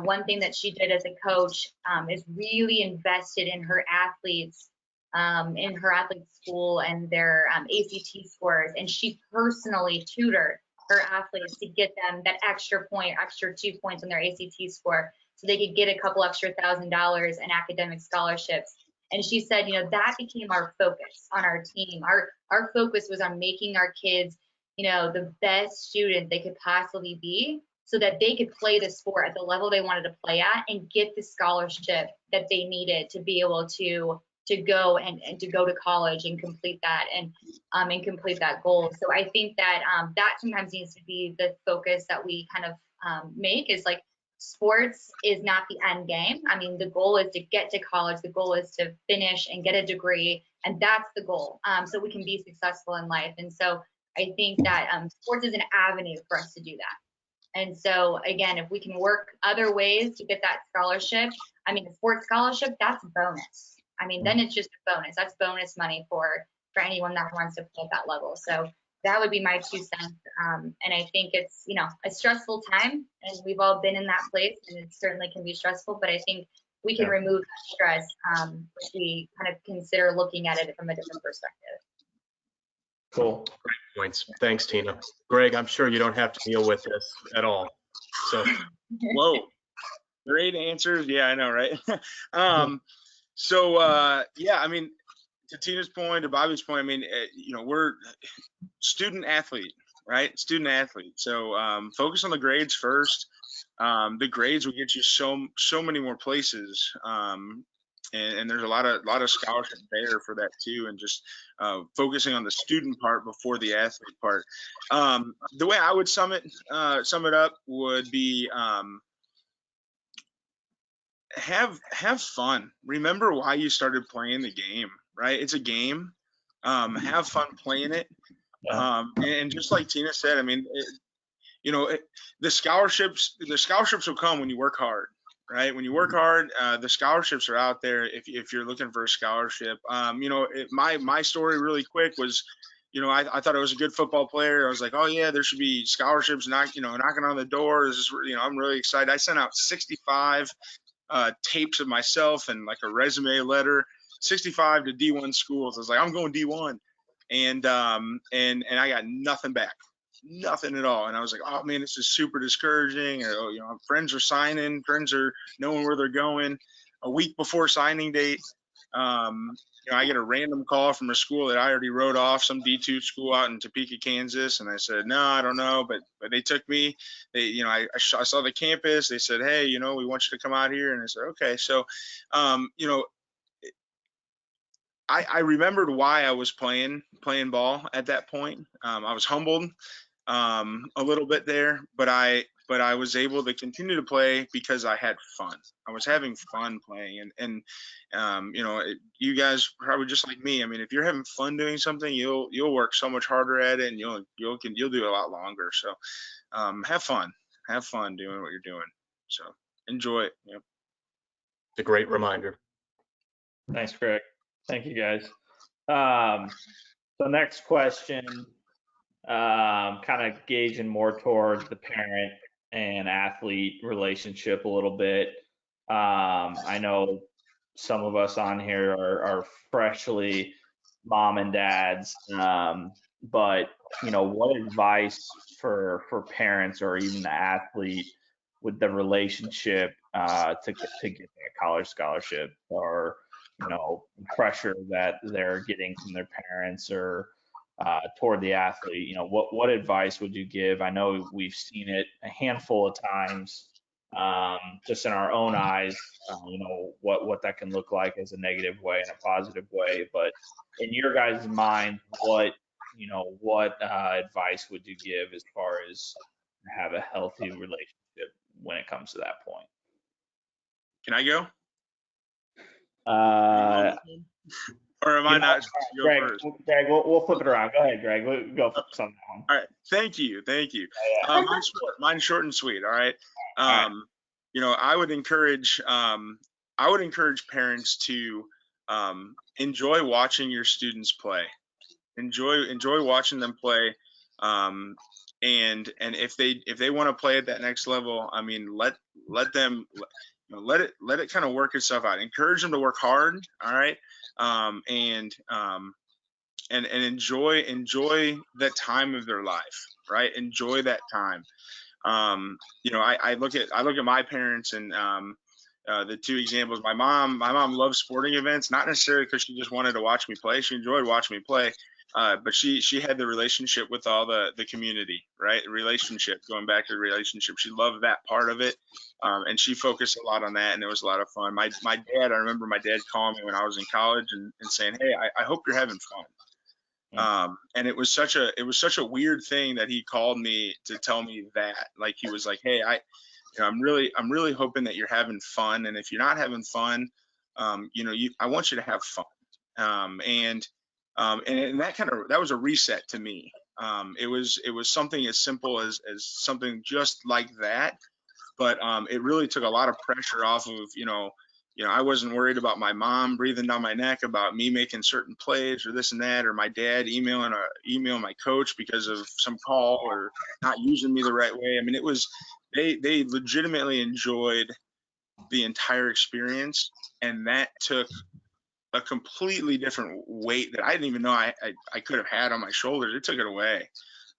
one thing that she did as a coach is really invested in her athletes, in her athletes school and their ACT scores, and she personally tutored her athletes to get them that extra 2 points on their ACT score, so they could get a couple extra $1,000 in academic scholarships. And she said, that became our focus on our team. Our focus was on making our kids, the best student they could possibly be, so that they could play the sport at the level they wanted to play at and get the scholarship that they needed to be able to go and to go to college and complete that and complete that goal. So I think that that sometimes needs to be the focus that we kind of make, is like, sports is not the end game. I mean, the goal is to get to college. The goal is to finish and get a degree, and that's the goal, so we can be successful in life. And so I think that sports is an avenue for us to do that. And so, again, if we can work other ways to get that scholarship, I mean, the sports scholarship, that's a bonus. I mean, then it's just a bonus. That's bonus money for anyone that wants to play at that level. So that would be my 2 cents. And I think it's, you know, a stressful time, and we've all been in that place, and it certainly can be stressful, but I think we can remove that stress if we kind of consider looking at it from a different perspective. Cool. Great points. Thanks, Tina. Greg, I'm sure you don't have to deal with this at all. So, Whoa, great answers. Yeah, I know, right? Yeah, I mean, to Tina's point, to Bobby's point, I mean, you know, we're student athlete, right? Student athlete. So focus on the grades first. The grades will get you so many more places. And there's a lot of scholarship there for that too, and just focusing on the student part before the athlete part. The way I would sum it up would be have fun. Remember why you started playing the game, right? It's a game. Have fun playing it. And just like Tina said, I mean, you know, the scholarships will come when you work hard, right? When you work hard, the scholarships are out there if you're looking for a scholarship. You know, my story really quick was, you know, I thought I was a good football player. I was like, oh yeah, there should be scholarships knocking on the door. This is, you know, I'm really excited. I sent out 65 tapes of myself and like a resume letter, 65 to D1 schools. I was like, I'm going D1, and I got nothing back, nothing at all. And I was like, oh man, this is super discouraging. Or, you know, friends are signing, friends are knowing where they're going. A week before signing date, you know, I get a random call from a school that I already wrote off, some D2 school out in Topeka, Kansas. And I said, no, I don't know. But they took me. They, you know, I saw the campus. They said, hey, you know, we want you to come out here. And I said, okay. So, you know, I remembered why I was playing ball at that point. I was humbled a little bit there, but I was able to continue to play because I had fun. I was having fun playing, and you know, you guys probably just like me. I mean, if you're having fun doing something, you'll work so much harder at it, and you'll do it a lot longer. So have fun doing what you're doing. So enjoy it. Yep. it's a great reminder. Thanks, Greg. Thank you, guys. So next question, kind of gauging more towards the parent and athlete relationship a little bit. I know some of us on here are freshly mom and dads, but you know, what advice for parents or even the athlete with the relationship to get that college scholarship, or you know, pressure that they're getting from their parents or toward the athlete? You know, what advice would you give? I know we've seen it a handful of times, just in our own eyes. You know what that can look like as a negative way and a positive way. But in your guys' mind, what advice would you give as far as have a healthy relationship when it comes to that point? Can I go? Or am I You know, not supposed to go Greg, first? Greg, we'll flip it around. Go ahead, Greg. We'll go first on that one. All right. Thank you. Yeah. Mine's short and sweet. All right. right. You know, I would encourage parents to enjoy watching your students play. Enjoy watching them play. And if they want to play at that next level, I mean, let them, you know, let it kind of work itself out. Encourage them to work hard. All right. And enjoy the time of their life, right? Enjoy that time. You know, I look at my parents, and the two examples. My mom loves sporting events, not necessarily because she just wanted to watch me play. She enjoyed watching me play, but she had the relationship with all the community, right? Relationship, going back to the relationship. She loved that part of it, and she focused a lot on that, and it was a lot of fun. My dad, I remember my dad calling me when I was in college and saying, "Hey, I hope you're having fun." And it was such a weird thing that he called me to tell me that. Like, he was like, "Hey, I'm really hoping that you're having fun, and if you're not having fun, you know, I want you to have fun." And that was a reset to me. It was something as simple as something just like that, but it really took a lot of pressure off of, you know, I wasn't worried about my mom breathing down my neck about me making certain plays or this and that, or my dad emailing my coach because of some call or not using me the right way. I mean, it was, they legitimately enjoyed the entire experience, and that took a completely different weight that I didn't even know I could have had on my shoulders. It took it away.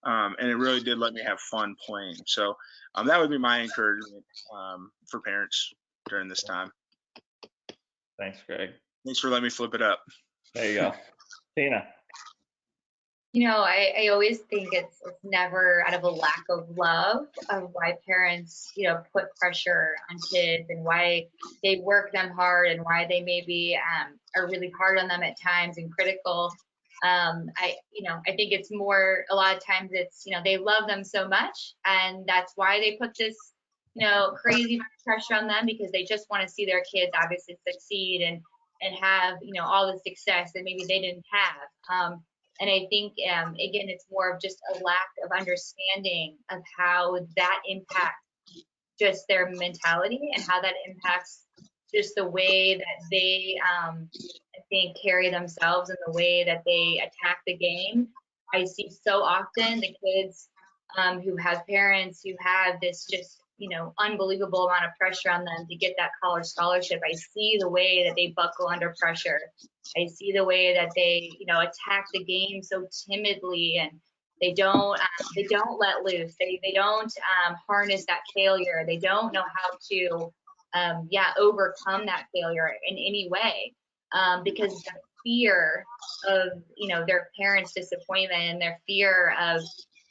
And it really did let me have fun playing. So that would be my encouragement for parents during this time. Thanks, Greg. Thanks for letting me flip it up. There you go. Tina. I always think it's never out of a lack of love of why parents, put pressure on kids and why they work them hard and why they maybe are really hard on them at times and critical. I think it's more, a lot of times it's, they love them so much, and that's why they put this, crazy pressure on them, because they just want to see their kids obviously succeed and have, all the success that maybe they didn't have. And I think, again, it's more of just a lack of understanding of how that impacts just their mentality and how that impacts just the way that they, I think, carry themselves and the way that they attack the game. I see so often the kids who have parents who have this just, unbelievable amount of pressure on them to get that college scholarship. I see the way that they buckle under pressure. I see the way that they, attack the game so timidly, and they don't let loose. They don't harness that failure. They don't know how to, overcome that failure in any way, because the fear of, their parents' disappointment and their fear of,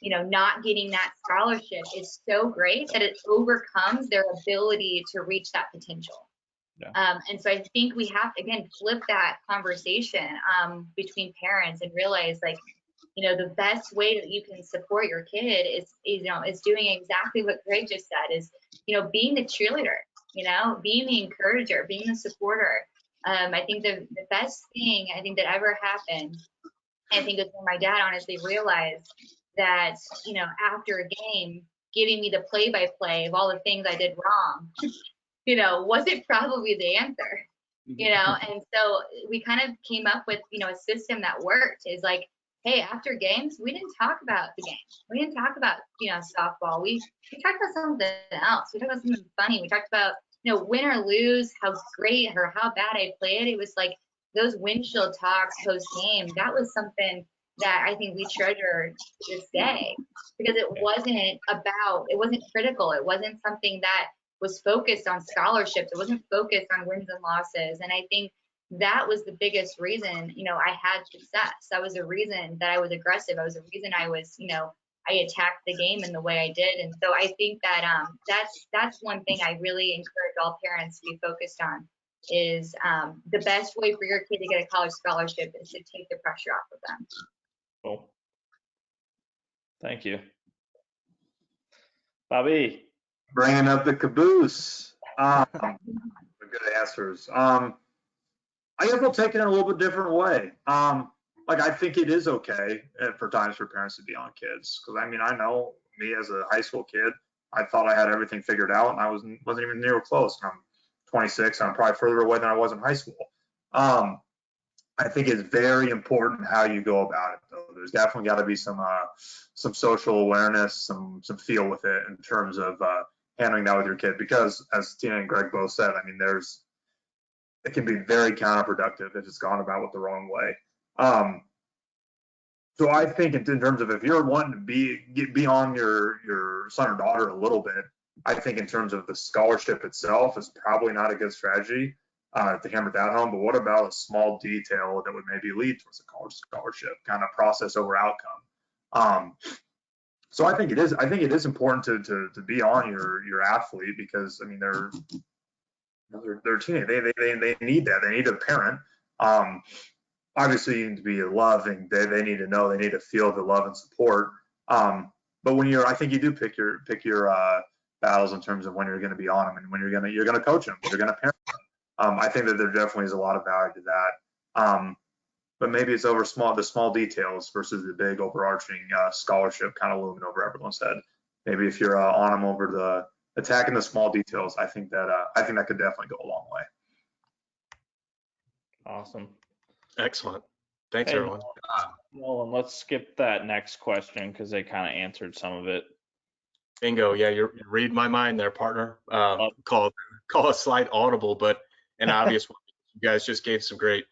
not getting that scholarship is so great that it overcomes their ability to reach that potential. Yeah. And so I think we have to, again, flip that conversation between parents and realize, like, the best way that you can support your kid is doing exactly what Greg just said, is, being the cheerleader, being the encourager, being the supporter. I think the best thing I think that ever happened, I think, is when my dad honestly realized that, after a game, giving me the play-by-play of all the things I did wrong, wasn't probably the answer, and so we kind of came up with, a system that worked, is like, hey, after games, we didn't talk about the game. We didn't talk about, softball. We talked about something else. We talked about something funny. We talked about, win or lose, how great or how bad I played. It was like those windshield talks post game. That was something that I think we treasure to this day, because it wasn't critical. It wasn't something that was focused on scholarships. It wasn't focused on wins and losses. And I think that was the biggest reason, I had success. That was the reason that I was aggressive. That was the reason I was, I attacked the game in the way I did. And so I think that that's one thing I really encourage all parents to be focused on, is the best way for your kid to get a college scholarship is to take the pressure off of them. Cool. Thank you. Bobby. Bringing up the caboose. Good answers. I guess we'll take it in a little bit different way. I think it is okay for times for parents to be on kids, because I know me as a high school kid, I thought I had everything figured out, and I wasn't even near close. And I'm 26, and I'm probably further away than I was in high school. I think it's very important how you go about it, though. There's definitely got to be some social awareness, some feel with it in terms of handling that with your kid, because as Tina and Greg both said, it can be very counterproductive if it's gone about with the wrong way. So I think in terms of, if you're wanting to be on your son or daughter a little bit, I think in terms of the scholarship itself is probably not a good strategy to hammer that home. But what about a small detail that would maybe lead towards a college scholarship, kind of process over outcome? So I think it is important to be on your athlete, because they're teenage. They need that. They need a parent. Obviously, you need to be loving. They need to know. They need to feel the love and support. But when I think you do pick your battles in terms of when you're going to be on them and when you're going to coach them, you're going to parent them. I think that there definitely is a lot of value to that. But maybe it's over the small details versus the big overarching scholarship kind of looming over everyone's head. Maybe if you're on them over the attacking the small details, I think that could definitely go a long way. Awesome. Excellent. Thanks, Hey, everyone. Nolan, let's skip that next question because they kind of answered some of it. Bingo. Yeah, you read my mind there, partner. Love Call a slight audible, but an obvious one. You guys just gave some great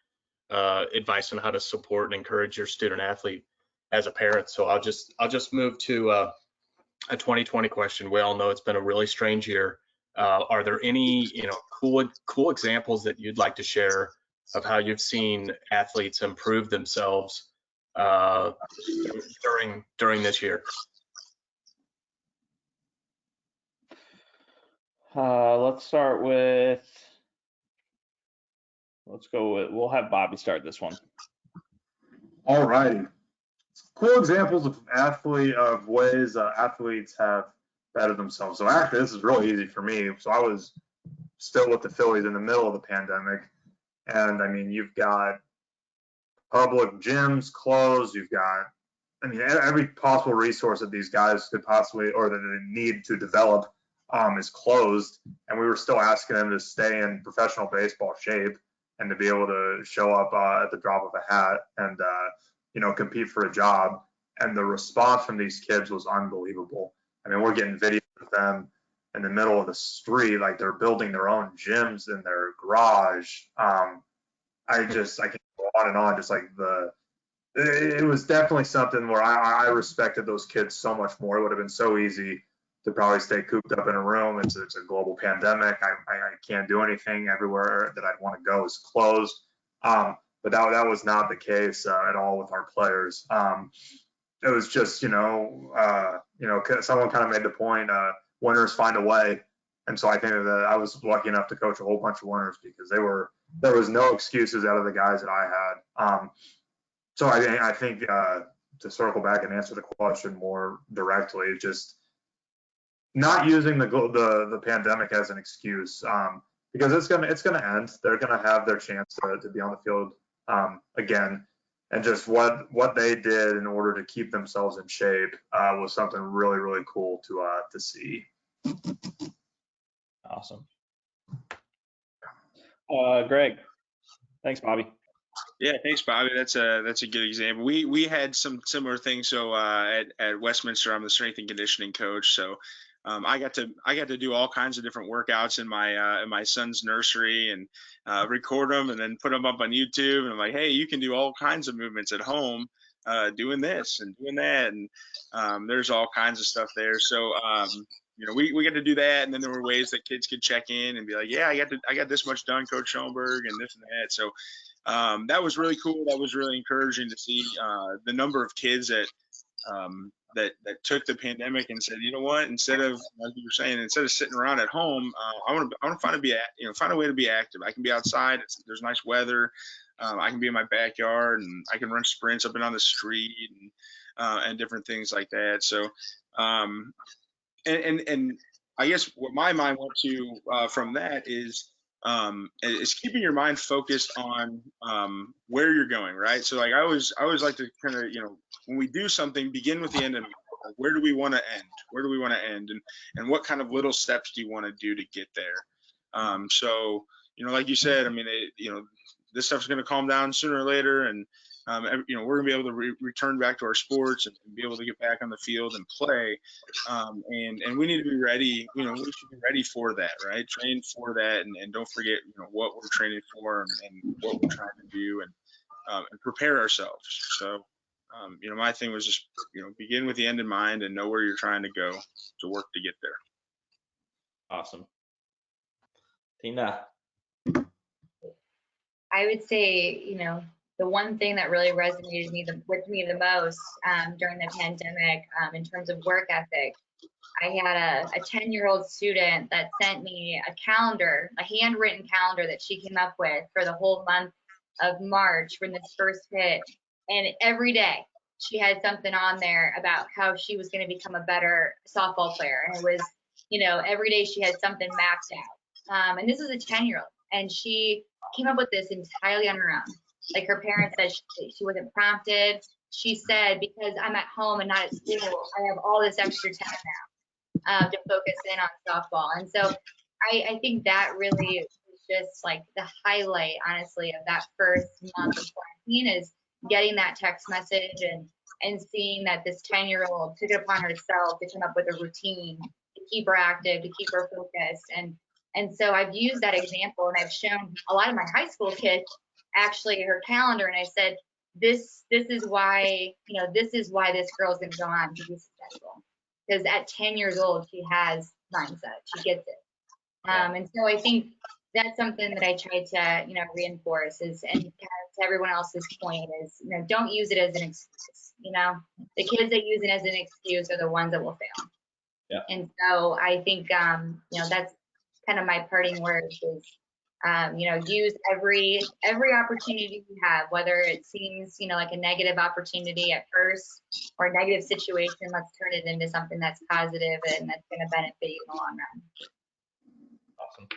advice on how to support and encourage your student athlete as a parent. So I'll just move to a 2020 question. We all know it's been a really strange year. Are there any cool examples that you'd like to share of how you've seen athletes improve themselves during this year? Let's go with, we'll have Bobby start this one. All righty. Cool examples of ways athletes have bettered themselves. So actually, this is really easy for me. So I was still with the Phillies in the middle of the pandemic, and I mean, you've got public gyms closed. You've got, I mean, every possible resource that these guys could possibly or that they need to develop is closed, and we were still asking them to stay in professional baseball shape and to be able to show up at the drop of a hat and compete for a job. And the response from these kids was unbelievable. I mean, we're getting videos of them in the middle of the street, like they're building their own gyms in their garage. I can go on and on. Just like it was definitely something where I respected those kids so much more. It would have been so easy to probably stay cooped up in a room. It's a global pandemic. I can't do anything. Everywhere that I'd want to go is closed. But that was not the case at all with our players. It was just, someone kind of made the point, winners find a way. And so I think that I was lucky enough to coach a whole bunch of winners because there was no excuses out of the guys that I had. So I think to circle back and answer the question more directly, just not using the pandemic as an excuse because it's gonna end. They're gonna have their chance to be on the field again, and just what they did in order to keep themselves in shape was something really, really cool to see. Awesome. Greg, thanks, Bobby. Yeah, thanks, Bobby. That's a good example. We had some similar things. So at Westminster, I'm the strength and conditioning coach. So I got to do all kinds of different workouts in my son's nursery and record them and then put them up on YouTube. And I'm like, hey, you can do all kinds of movements at home, doing this and doing that, and there's all kinds of stuff there. So we got to do that, and then there were ways that kids could check in and be like, yeah, I got this much done, Coach Schoenberg, and this and that. So that was really cool. That was really encouraging to see the number of kids that took the pandemic and said, you know what, instead of, like you were saying, instead of sitting around at home, I want to find a way to be active. I can be outside. There's nice weather. I can be in my backyard and I can run sprints up and down the street and different things like that. So, and I guess what my mind went to from that is keeping your mind focused on where you're going, right? So like I always like to kind of, when we do something, begin with the end in mind. Like, where do we want to end? Where do we want to end? And what kind of little steps do you want to do to get there? So, like you said, I mean, this stuff's going to calm down sooner or later, and we're gonna be able to return back to our sports and be able to get back on the field and play. And we need to be ready. We should be ready for that, right? Train for that, and don't forget, what we're training for and what we're trying to do, and prepare ourselves. So, my thing was just, begin with the end in mind and know where you're trying to go to work to get there. Awesome. Tina. I would say, the one thing that really resonated with me the most during the pandemic in terms of work ethic, I had a 10-year-old student that sent me a calendar, a handwritten calendar that she came up with for the whole month of March when this first hit. And every day she had something on there about how she was going to become a better softball player. And it was, every day she had something mapped out. And this is a 10-year-old. And she came up with this entirely on her own. Like her parents said she wasn't prompted. She said, because I'm at home and not at school, I have all this extra time now to focus in on softball. And so I think that really just like the highlight, honestly, of that first month of quarantine is getting that text message and seeing that this 10-year-old took it upon herself to come up with a routine to keep her active, to keep her focused. And so I've used that example, and I've shown a lot of my high school kids actually her calendar, and I said, this is why, this is why this girl's going to go on to be successful. Because at 10 years old, she has mindset. She gets it. And so I think that's something that I try to, reinforce is, and kind of to everyone else's point is, don't use it as an excuse. The kids that use it as an excuse are the ones that will fail. Yeah. And so I think, that's kind of my parting words is, use every opportunity you have, whether it seems, like a negative opportunity at first or a negative situation. Let's turn it into something that's positive and that's going to benefit you in the long run. Awesome.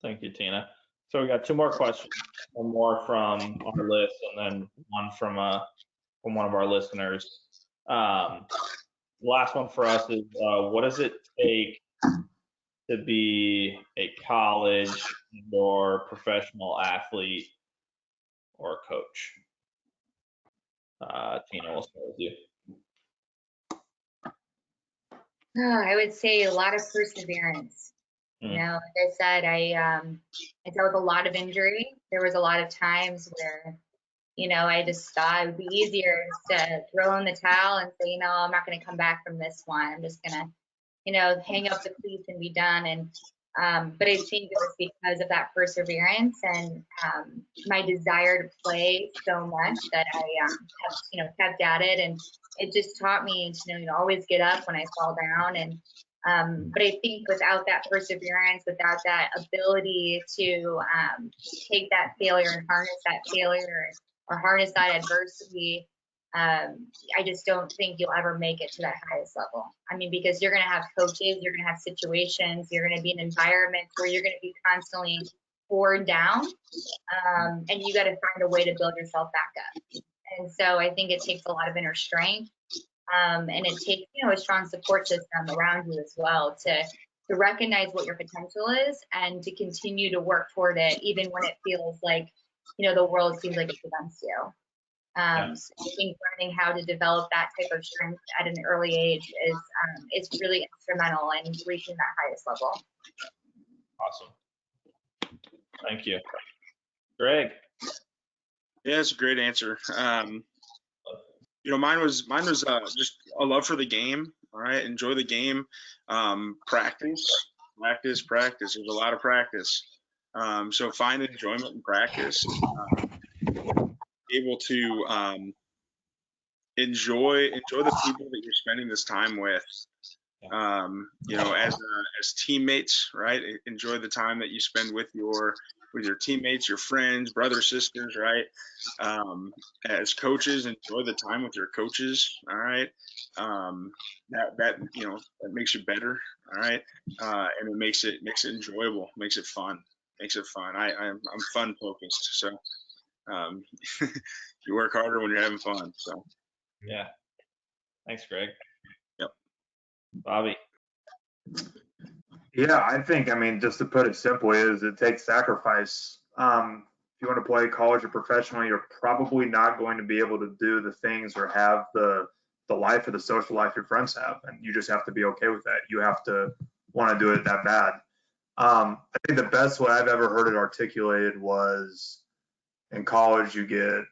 Thank you, Tina. So we got 2 more questions, one more from our list and then one from one of our listeners. Last one for us is, what does it take to be a college or professional athlete or coach? Tina, we'll start with you. I would say a lot of perseverance. Like I said, I dealt with a lot of injury. There was a lot of times where, I just thought it would be easier to throw in the towel and say, I'm not going to come back from this one. I'm just going to, hang up the cleats and be done. And, but I think it was because of that perseverance and my desire to play so much that I kept at it. And it just taught me to, always get up when I fall down. And, but I think without that perseverance, without that ability to take that failure and harness that failure or harness that adversity, I just don't think you'll ever make it to that highest level. I mean, because you're going to have coaches, you're going to have situations, you're going to be in environments where you're going to be constantly poured down, and you got to find a way to build yourself back up. And so I think it takes a lot of inner strength, and it takes, a strong support system around you as well to recognize what your potential is and to continue to work toward it, even when it feels like, the world seems like it's against you. So I think learning how to develop that type of strength at an early age is really instrumental in reaching that highest level. Awesome. Thank you. Greg. Yeah, it's a great answer. Mine was just a love for the game. All right, enjoy the game. Practice. There's a lot of practice. So find enjoyment in practice. Able to enjoy the people that you're spending this time with. As teammates, right? Enjoy the time that you spend with your teammates, your friends, brothers, sisters, right? As coaches, enjoy the time with your coaches, all right? That makes you better, all right? And it makes it enjoyable, makes it fun. I'm fun focused, so you work harder when you're having fun. So yeah, thanks, Greg. Yep. Bobby. Yeah, I think, just to put it simply, is it takes sacrifice. If you want to play college or professional, you're probably not going to be able to do the things or have the life or the social life your friends have, and you just have to be okay with that. You have to want to do it that bad. I think the best way I've ever heard it articulated was in college, you can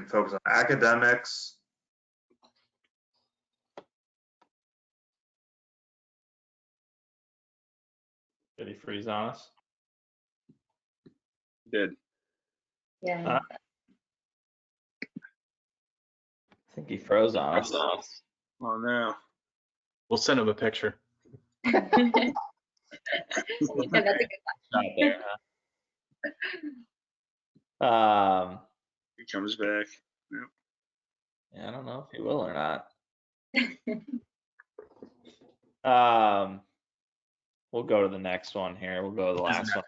focus on academics. Did he freeze on us? Did. Yeah. I think he froze on us. Oh no. We'll send him a picture. Yeah, that's a good Not there, huh? He comes back. Yeah, I don't know if he will or not. We'll go to the next one here. We'll go to the last one.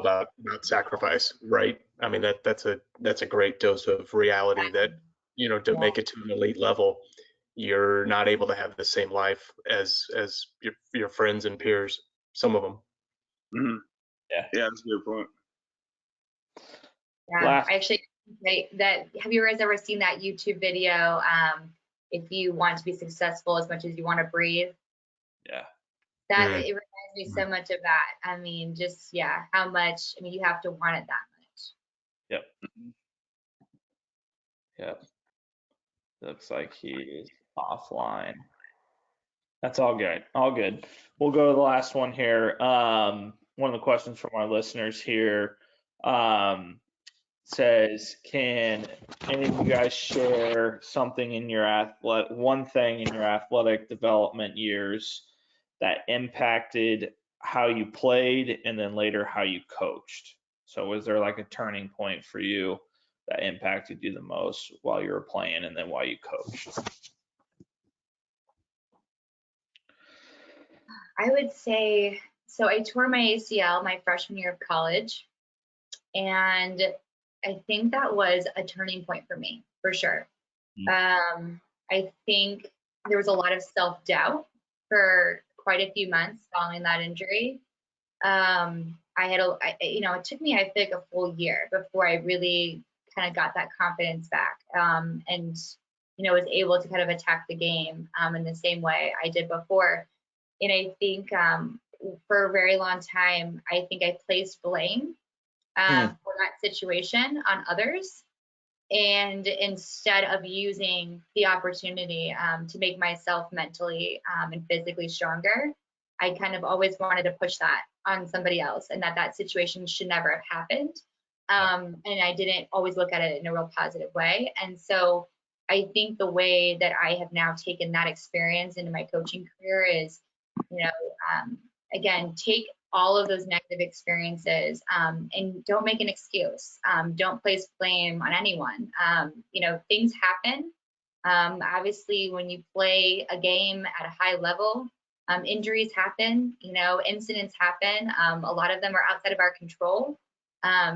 About sacrifice, right? I mean, that's a great dose of reality that, to make it to an elite level, you're not able to have the same life as your friends and peers, some of them. Mm-hmm. Yeah. Yeah, that's a good point. Yeah, Last- I actually have you guys ever seen that YouTube video? If you want to be successful as much as you want to breathe, Yeah. that it reminds me so much of that. I mean, just how much? I mean, you have to want it that much. Yep. Yep. Looks like he is offline. That's all good. All good. We'll go to the last one here. One of the questions from our listeners here says, can any of you guys share something in your one thing in your athletic development years that impacted how you played and then later how you coached? So was there like a turning point for you that impacted you the most while you were playing and then while you coached? I would say, so I tore my ACL my freshman year of college, and I think that was a turning point for me, for sure. I think there was a lot of self-doubt for quite a few months following that injury. It took me, I think, a full year before I really kind of got that confidence back, and was able to kind of attack the game in the same way I did before. And I think for a very long time, I think I placed blame for that situation on others, and instead of using the opportunity to make myself mentally and physically stronger, I kind of always wanted to push that on somebody else, and that situation should never have happened. And I didn't always look at it in a real positive way. And so I think the way that I have now taken that experience into my coaching career is, again, take all of those negative experiences and don't make an excuse. Don't place blame on anyone. Things happen. Obviously, when you play a game at a high level, injuries happen, incidents happen. A lot of them are outside of our control.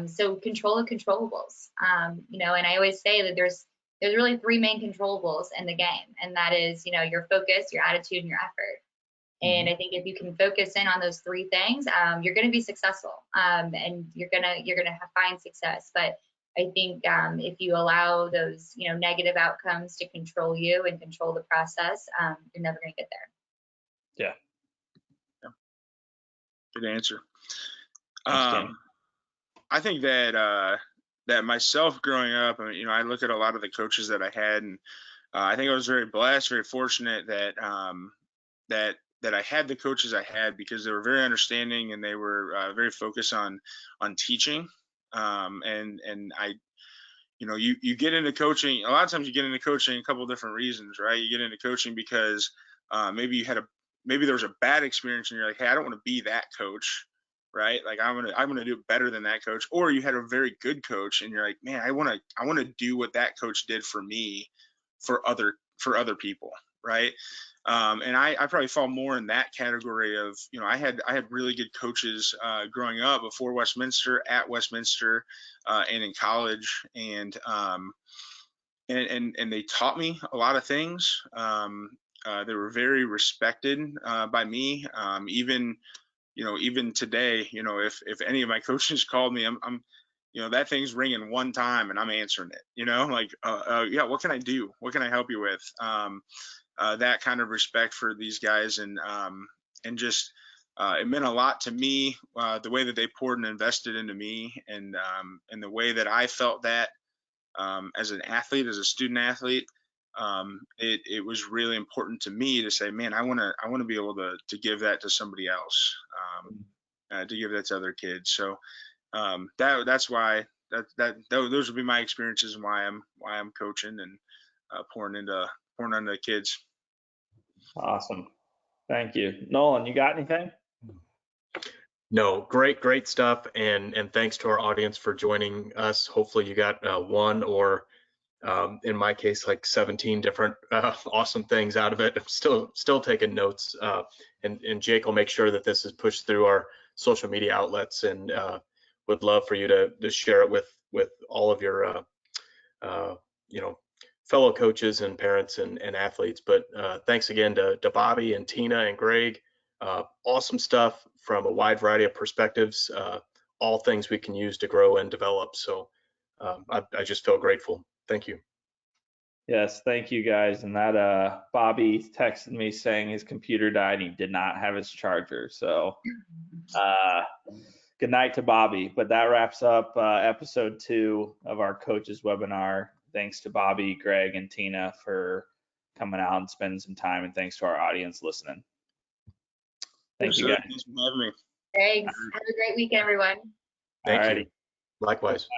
So control the controllables, and I always say that there's really three main controllables in the game, and that is, your focus, your attitude, and your effort. And I think if you can focus in on those three things, you're going to be successful, and you're gonna find success. But I think if you allow those negative outcomes to control you and control the process, you're never going to get there. Yeah. Good answer. Thanks, I think that myself growing up, I look at a lot of the coaches that I had, and I think I was very blessed, very fortunate that that I had the coaches I had, because they were very understanding and they were very focused on teaching. And I, you get into coaching. A lot of times you get into coaching a couple of different reasons, right? You get into coaching because maybe there was a bad experience and you're like, hey, I don't want to be that coach, right? Like I'm gonna do better than that coach. Or you had a very good coach and you're like, man, I want to do what that coach did for me, for other people, right? And I probably fall more in that category of, I had really good coaches growing up before Westminster, at Westminster, and in college, and they taught me a lot of things. They were very respected by me. Even today, if any of my coaches called me, I'm that thing's ringing one time and I'm answering it, like, yeah, what can I do? What can I help you with? That kind of respect for these guys, and just it meant a lot to me, the way that they poured and invested into me, and the way that I felt that as an athlete, as a student athlete. It was really important to me to say, man, I want to be able to give that to somebody else, to give that to other kids. So that's why those would be my experiences and why I'm coaching and pouring into the kids. Awesome. Thank you. Nolan, you got anything? No, great stuff. And thanks to our audience for joining us. Hopefully you got one or in my case, like 17 different awesome things out of it. I'm still taking notes. And Jake will make sure that this is pushed through our social media outlets, and would love for you to share it with all of your fellow coaches and parents and athletes. But thanks again to Bobby and Tina and Greg Awesome stuff from a wide variety of perspectives, all things we can use to grow and develop. So I just feel grateful. Thank you. Yes, thank you guys. And that Bobby texted me saying his computer died and he did not have his charger. So good night to Bobby. But that wraps up episode 2 of our coaches webinar. Thanks to Bobby, Greg, and Tina for coming out and spending some time, and thanks to our audience listening. Thank you, guys. Thanks for having me. Thanks. Have a great weekend, everyone. Thank Alrighty. you. Likewise.